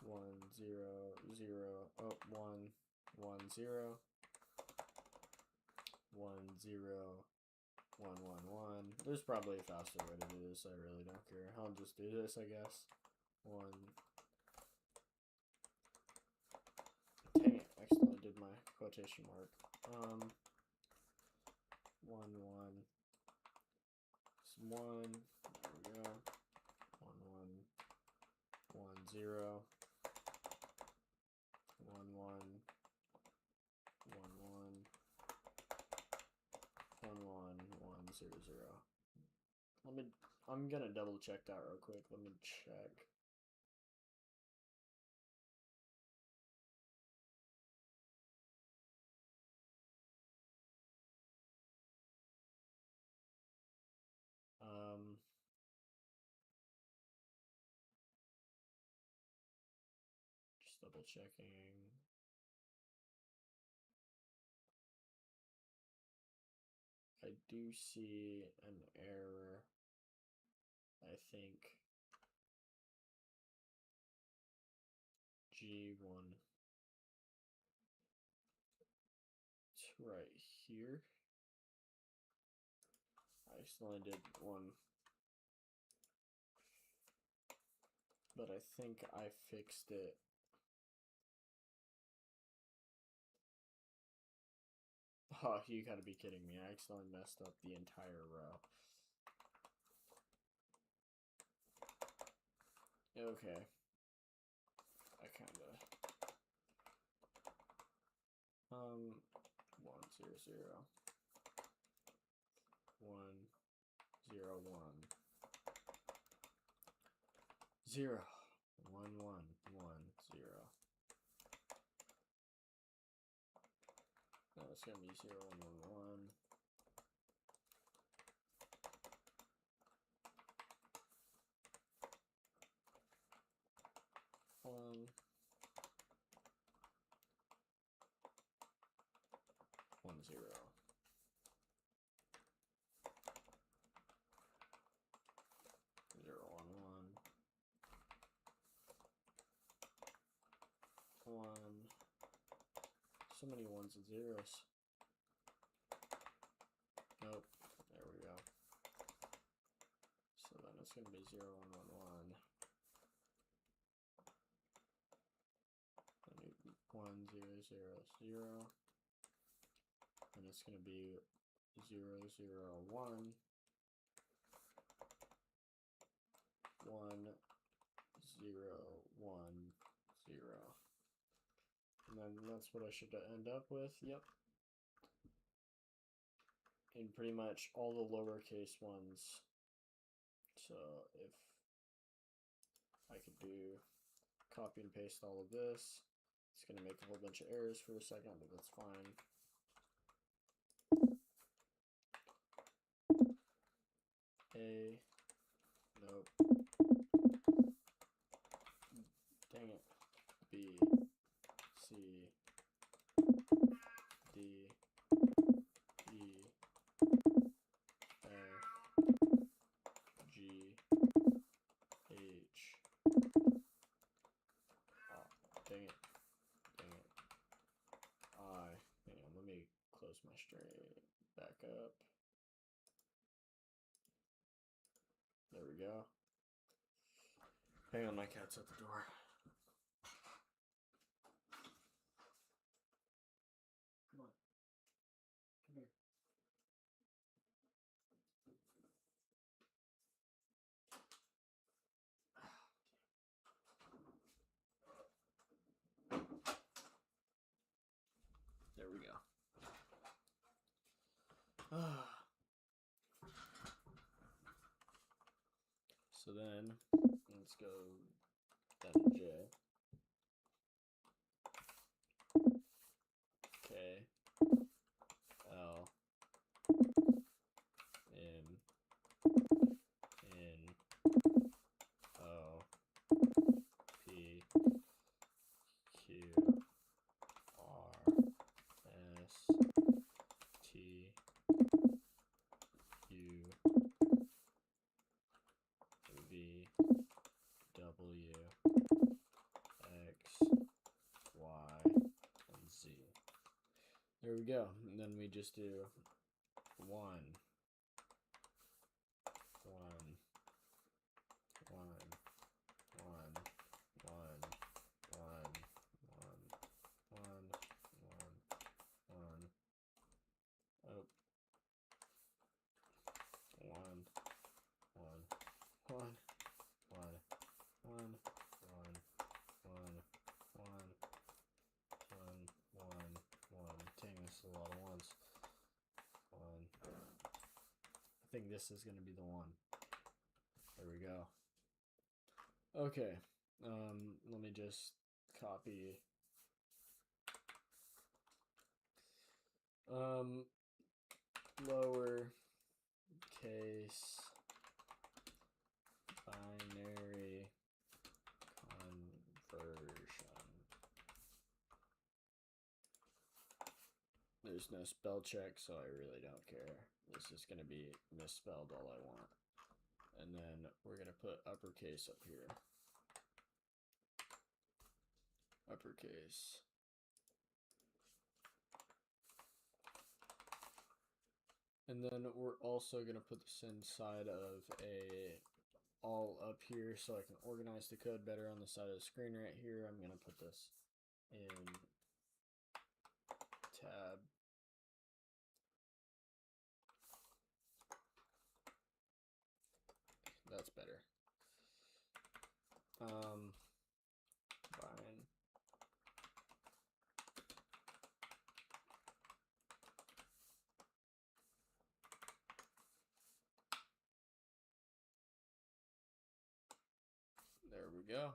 1, 0, 0, 1, 1, 0, 1, 0, 1, 1, 1. There's probably a faster way to do this. I really don't care. I'll just do this, I guess. 1. Dang it, I accidentally did my quotation mark. 1, 1. It's 1. There we go. 1, 1. 1, 0. 1, 1. 1, 1. 1, 1, 1, 0, 0. I'm gonna double check that real quick. Let me check. Just double checking. I do see an error, I think. G1. It's right here. I accidentally did one. But I think I fixed it. Oh, you gotta be kidding me. I accidentally messed up the entire row. Okay. I kinda 1, 0, 0. 1, 0, 1. 0. 1, 1, 1, 0. No, it's gonna be 0, 1, 1, 1. 1, 1, 0. 0, 1, 1. 1. So many ones and zeros. Nope. There we go. So then it's going to be 0, 1, 1, 1. 1, 0, 0, 0. And it's going to be 0, 0, 1. 1, 0, 1, 0. And then that's what I should end up with. Yep. And pretty much all the lowercase ones. So if I could do copy and paste all of this, it's going to make a whole bunch of errors for a second, but that's fine. A, nope. Dang it. B, C, D, E, F, G, H. Oh, dang it. Dang it. I. Hang on, let me close my string back up. There we go. Hang on, my cat's at the door. Come on. Come here. There we go. So then, let's go down to J. K. L. M. N. O. P. Q. R. S. T. U. V. W. X. Y. And Z. There we go. And then we just do 1. 1. 1. 1. 1. 1. Oh. 1. 1. 1. 1. 1. Dang, this is a lot of ones. 1. I think this is going to be the one. There we go. Okay. Let me just copy. Lower case binary conversion. There's no spell check, so I really don't care. This is going to be misspelled all I want. And then we're going to put uppercase up here. Uppercase. And then we're also going to put this inside of a all up here so I can organize the code better on the side of the screen right here. I'm going to put this in tab. That's better. Fine. There we go.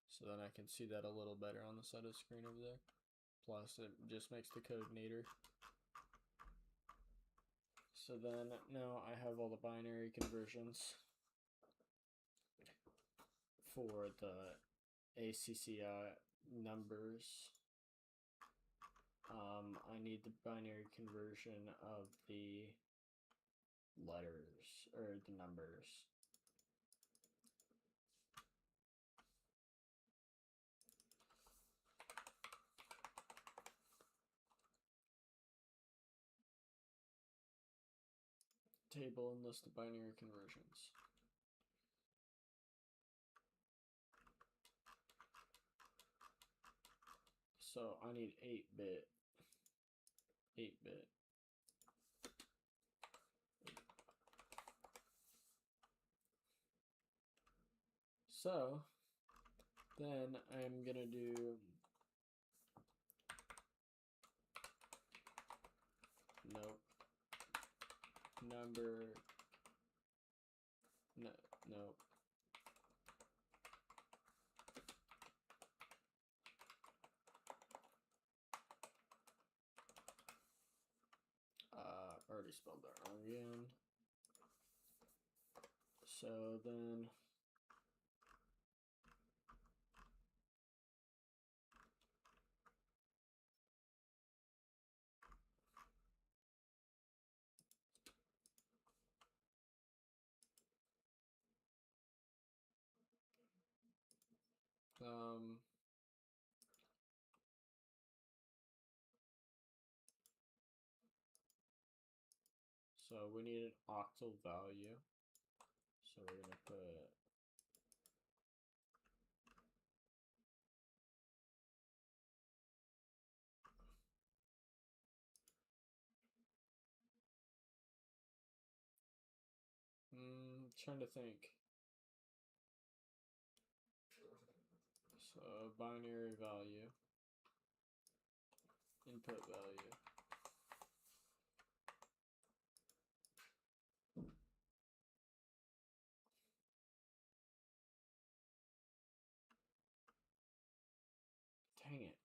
So then I can see that a little better on the side of the screen over there. Plus it just makes the code neater. So then now I have all the binary conversions for the ACCI numbers. I need the binary conversion of the letters or the numbers. Table and list of binary conversions. So I need 8-bit. 8-bit. So then I'm gonna do number. No, no. Already spelled that wrong again. So then. So we need an octal value. So we're gonna put trying to think. So binary value, input value. Dang it.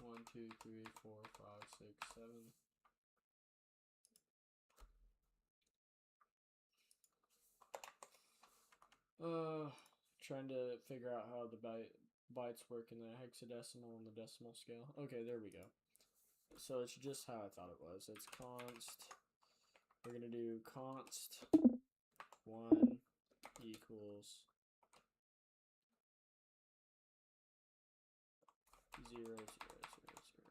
One, two, three, 4, 5, 6, 7. Trying to figure out how the bytes work in the hexadecimal and the decimal scale. Okay, there we go. So it's just how I thought it was. It's const. We're gonna do const 1 equals 0, 0, 0, 0,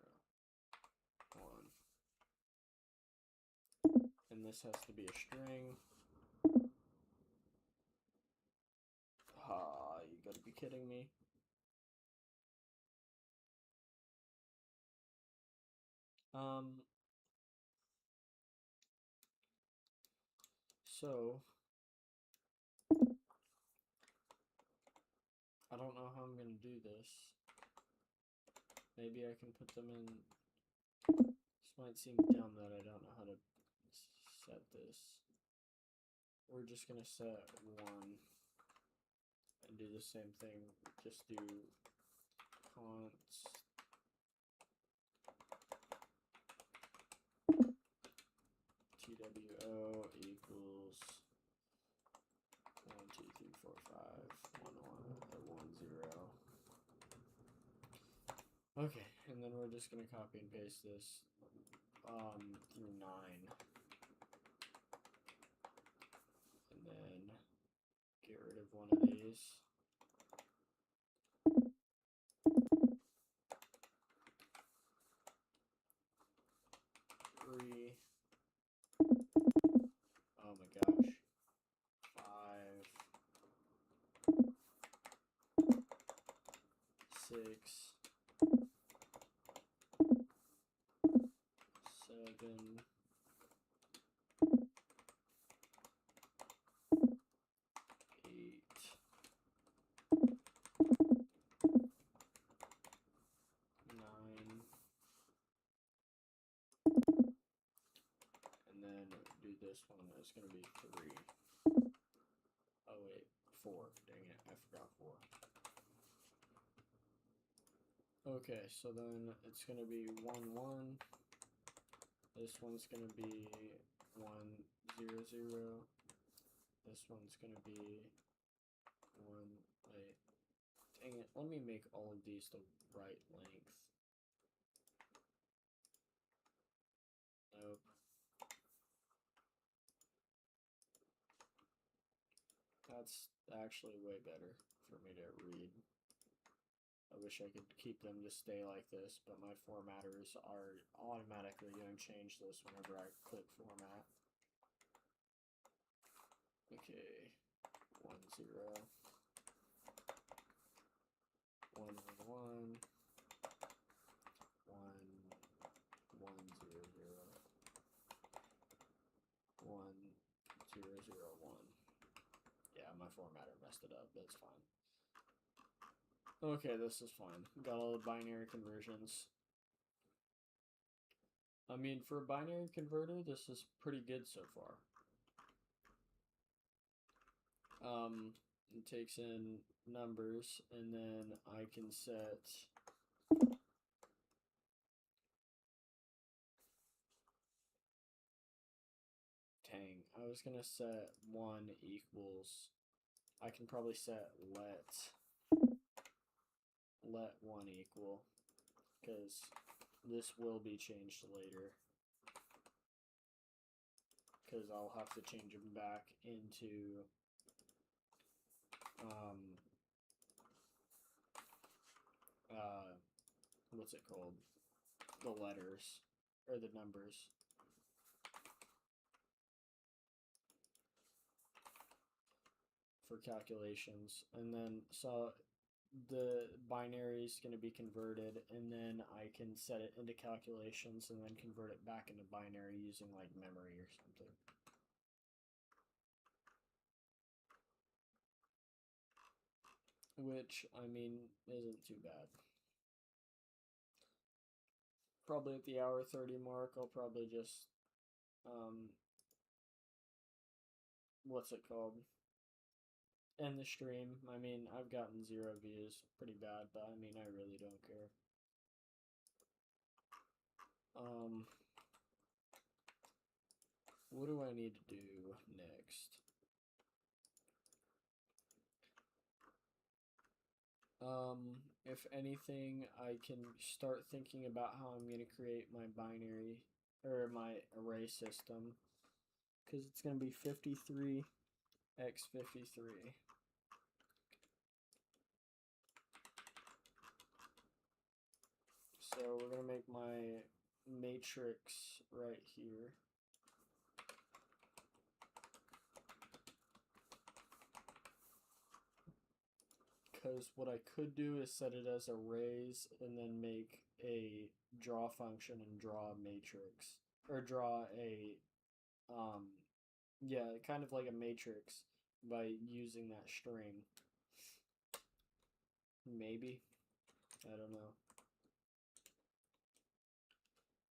1. And this has to be a string. Ah, you gotta be kidding me. So I don't know how I'm gonna do this. Maybe I can put them in. This might seem dumb that I don't know how to set this. We're just gonna set 1 and do the same thing. Just do const TWO equals 1, 2, 3, 4, 5, 1, 1, 0. Okay, and then we're just gonna copy and paste this through 9. And then get rid of one of these. 3. Oh my gosh. 5. 6. 7. 8. 9. And then do this one. It's going to be 3. Oh wait, 4. Dang it, I forgot 4. Okay, so then it's going to be 1, 1. This one's going to be 1, 0, 0. This one's going to be 1, wait. Dang it, let me make all of these the right length. Nope. That's actually way better for me to read. I wish I could keep them to stay like this, but my formatters are automatically going to change this whenever I click format. Okay, 1, 0, 1, 1, 1, 1, 1, 0, 0, 1, 0, 0, 1. Yeah, my formatter messed it up, that's fine. Okay, this is fine. Got all the binary conversions. I mean, for a binary converter, this is pretty good so far. It takes in numbers, and then I can set dang, I was gonna set 1 equals, I can probably set let 1 equal, because this will be changed later, because I'll have to change them back into what's it called, the letters or the numbers. For calculations, and then so the binary is going to be converted, and then I can set it into calculations and then convert it back into binary using like memory or something. Which, I mean, isn't too bad. Probably at the hour 30 mark, I'll probably just, what's it called? End the stream. I mean, I've gotten 0 views. Pretty bad, but I mean, I really don't care. What do I need to do next? If anything, I can start thinking about how I'm going to create my binary or my array system, because it's going to be 53 x 53. So we're going to make my matrix right here. Because what I could do is set it as arrays and then make a draw function and draw a matrix. Or draw a, yeah, kind of like a matrix by using that string. Maybe. I don't know.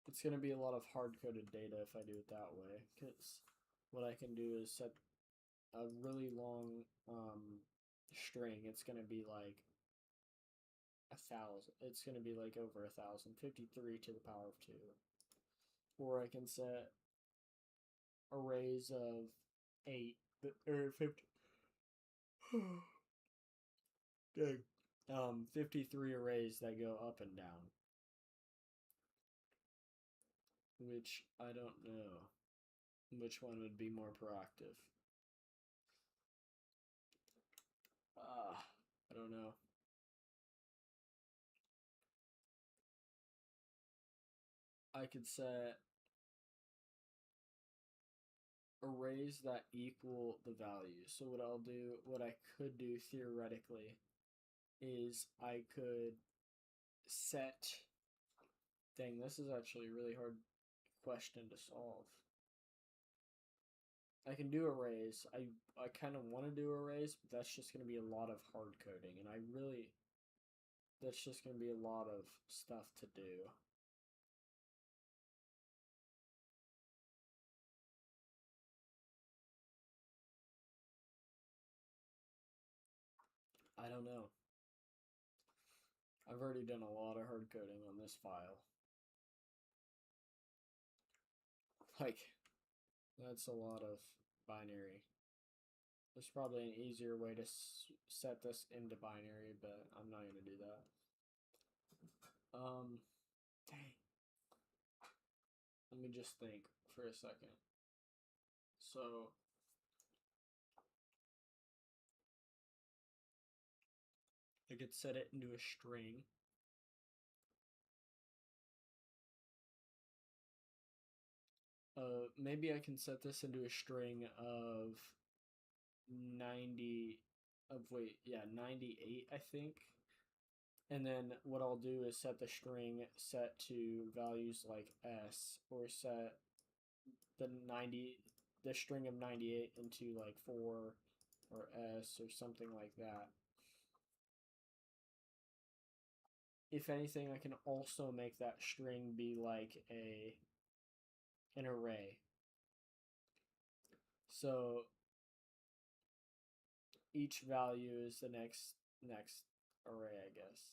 It's going to be a lot of hard-coded data if I do it that way, because what I can do is set a really long string. It's going to be like 1,000. It's going to be like over 1,000. 53 to the power of 2. Or I can set arrays of 8 or 50. Dang. 53 arrays that go up and down. Which I don't know which one would be more proactive. I don't know. I could set arrays that equal the value. So what I could do theoretically is I could set, dang, this is actually a really hard question to solve. I can do arrays. I kind of want to do arrays, but that's just going to be a lot of hard coding, and that's just going to be a lot of stuff to do. I don't know. I've already done a lot of hard coding on this file. Like, that's a lot of binary. There's probably an easier way to set this into binary, but I'm not going to do that. Dang. Let me just think for a second. So, I could set it into a string. Maybe I can set this into a string of 98, I think. And then what I'll do is set the string set to values like s, or set the string of 98 into like 4 or s or something like that. If anything, I can also make that string be like a an array. So each value is the next array, I guess.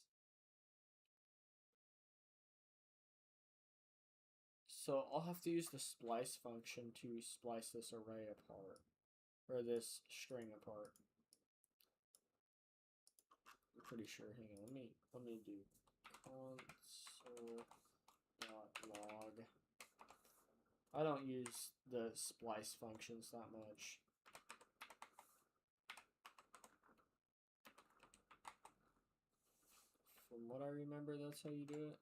So I'll have to use the splice function to splice this array apart, or this string apart. I'm pretty sure. Hang on, let me do console.log. I don't use the splice functions that much. From what I remember, that's how you do it.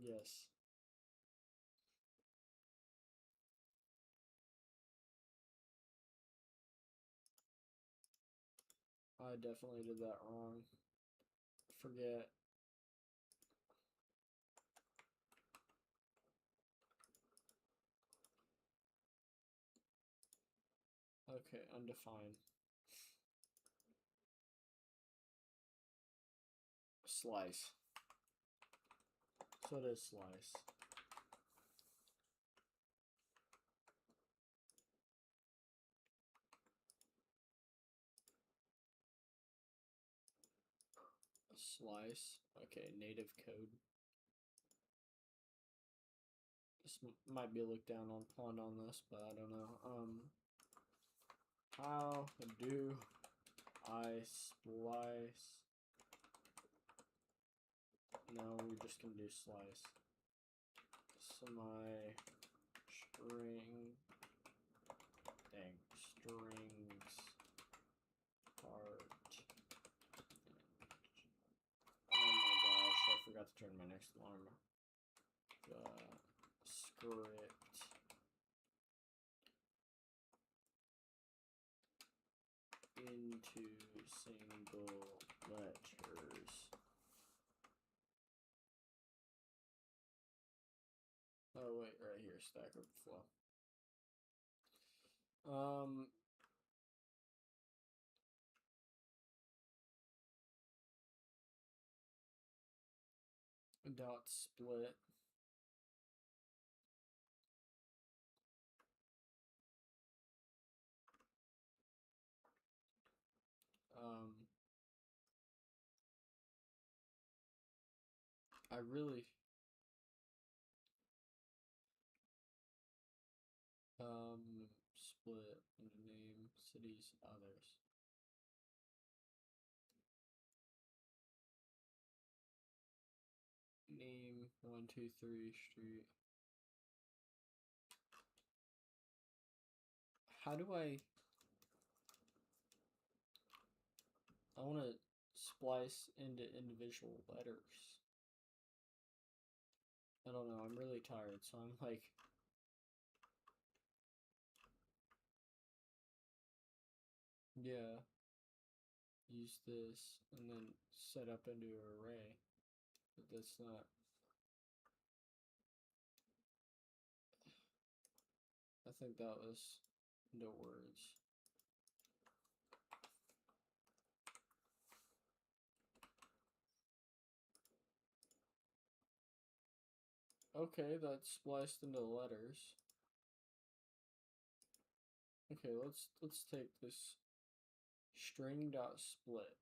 Yes. I definitely did that wrong. Forget. Okay, undefined. Slice. So it is slice. Slice. Okay, native code. This might be looked down on this, but I don't know. How do I splice? No, we're just gonna do slice. Semi string. Dang, strings part. Oh my gosh, I forgot to turn my next alarm. Script into single letters. Oh wait, right here, Stack Overflow. Dot split. I really split into name, cities, others. Name 123 street. How do I want to splice into individual letters. I don't know, I'm really tired, so I'm like, yeah, use this and then set up into an array, but that's not, I think that was no words. Okay, that's spliced into letters. Okay, let's take this string.split.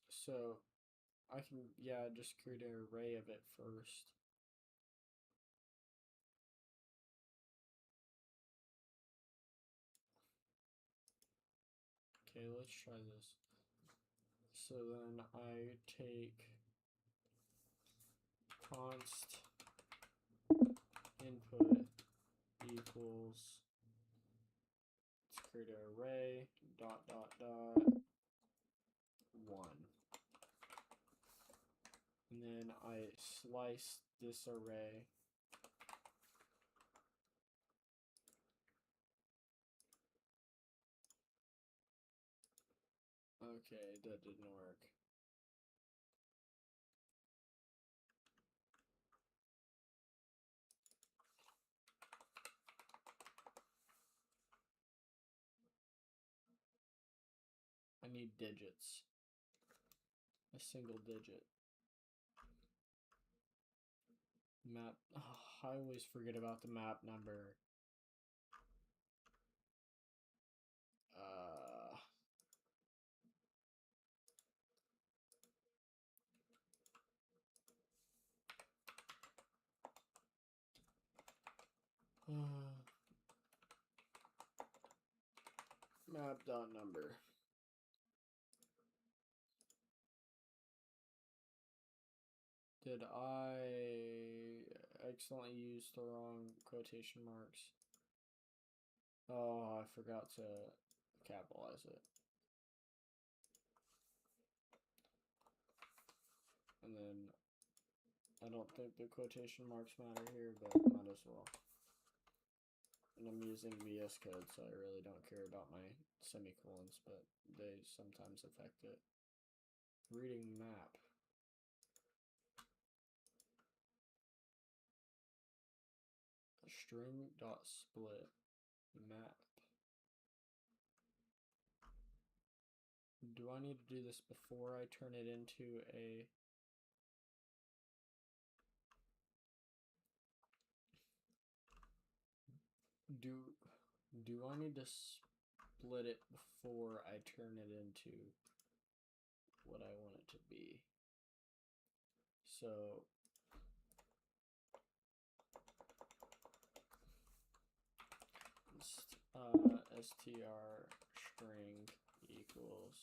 So I can, yeah, just create an array of it first. Okay, let's try this. So then I take const input equals, let's create an array, dot, 1. And then I slice this array. Okay, that didn't work. need digits. A single digit. Map. Oh, I always forget about the map number. Map dot number. Did I accidentally use the wrong quotation marks? Oh, I forgot to capitalize it. And then I don't think the quotation marks matter here, but might as well. And I'm using VS Code, so I really don't care about my semicolons, but they sometimes affect it. Reading map. String dot split map. Do I need to do this before I turn it into a... Do I need to split it before I turn it into what I want it to be? So str string equals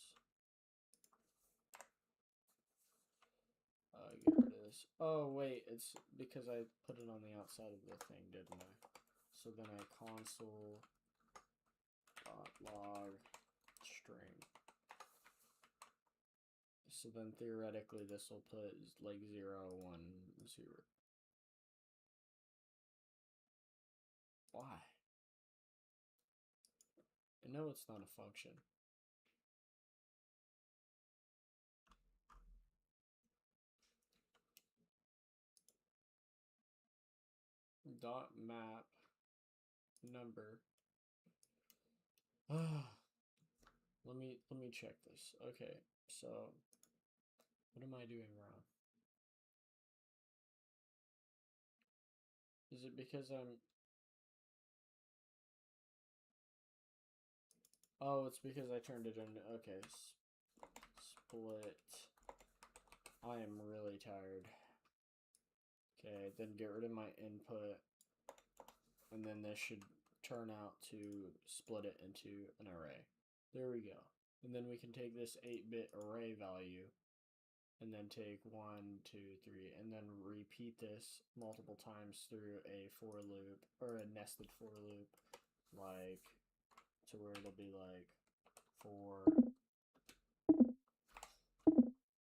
get rid of this. Oh wait, it's because I put it on the outside of the thing, didn't I? So then I console log string. So then theoretically this will put like 0, 1, 0. Why? I know it's not a function. Dot map number. Let me check this. Okay, so what am I doing wrong? Is it because I'm... Oh, it's because I turned it into... Okay, split. I am really tired. Okay, then get rid of my input. And then this should turn out to split it into an array. There we go. And then we can take this 8-bit array value and then take 1, 2, 3, and then repeat this multiple times through a for loop, or a nested for loop, like, to where it'll be like, for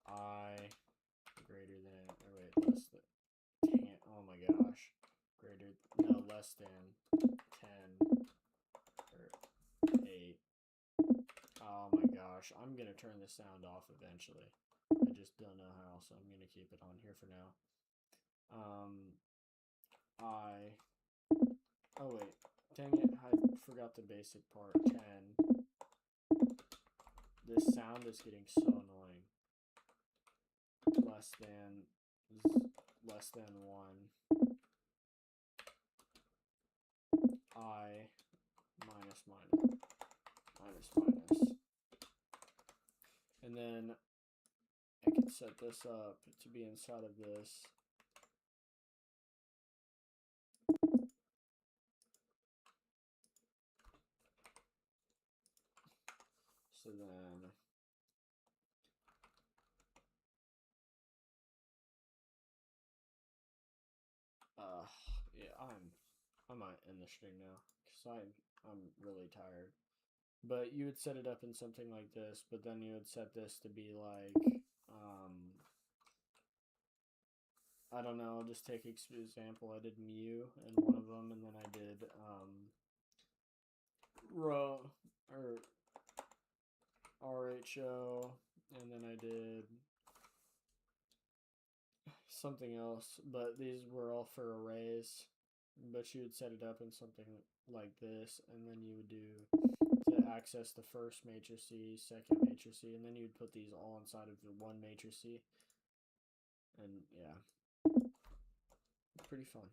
I greater than, or wait, less than, 10, oh my gosh, less than 10, or 8. Oh my gosh, I'm gonna turn the sound off eventually. I just don't know how, so I'm gonna keep it on here for now. Oh wait, dang it, I forgot the basic part. 10. This sound is getting so annoying. Less than 1. I minus. And then I can set this up to be inside of this. So then yeah, I might end the stream now because I'm really tired. But you would set it up in something like this, but then you would set this to be like I don't know, I'll just take example. I did mu in one of them, and then I did row or RHO, and then I did something else, but these were all for arrays. But you would set it up in something like this, and then you would do to access the first matrix, second matrix, and then you'd put these all inside of the one matrix. And yeah, pretty fun.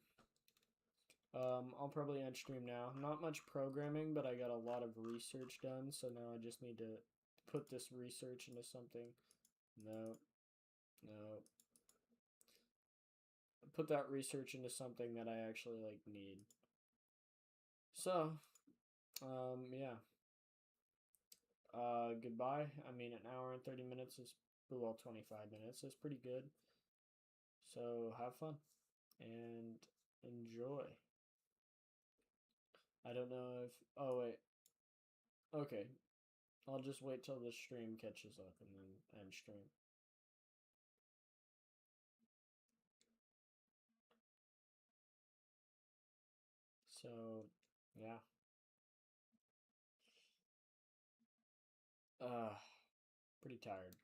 I'll probably end stream now. Not much programming, but I got a lot of research done, so now I just need to put this research into something. No. Put that research into something that I actually like need. So, yeah. Goodbye. I mean, an hour and 30 minutes is, well, 25 minutes is pretty good. So have fun and enjoy. I don't know if, oh wait, okay, I'll just wait till the stream catches up and then end stream. So yeah, pretty tired.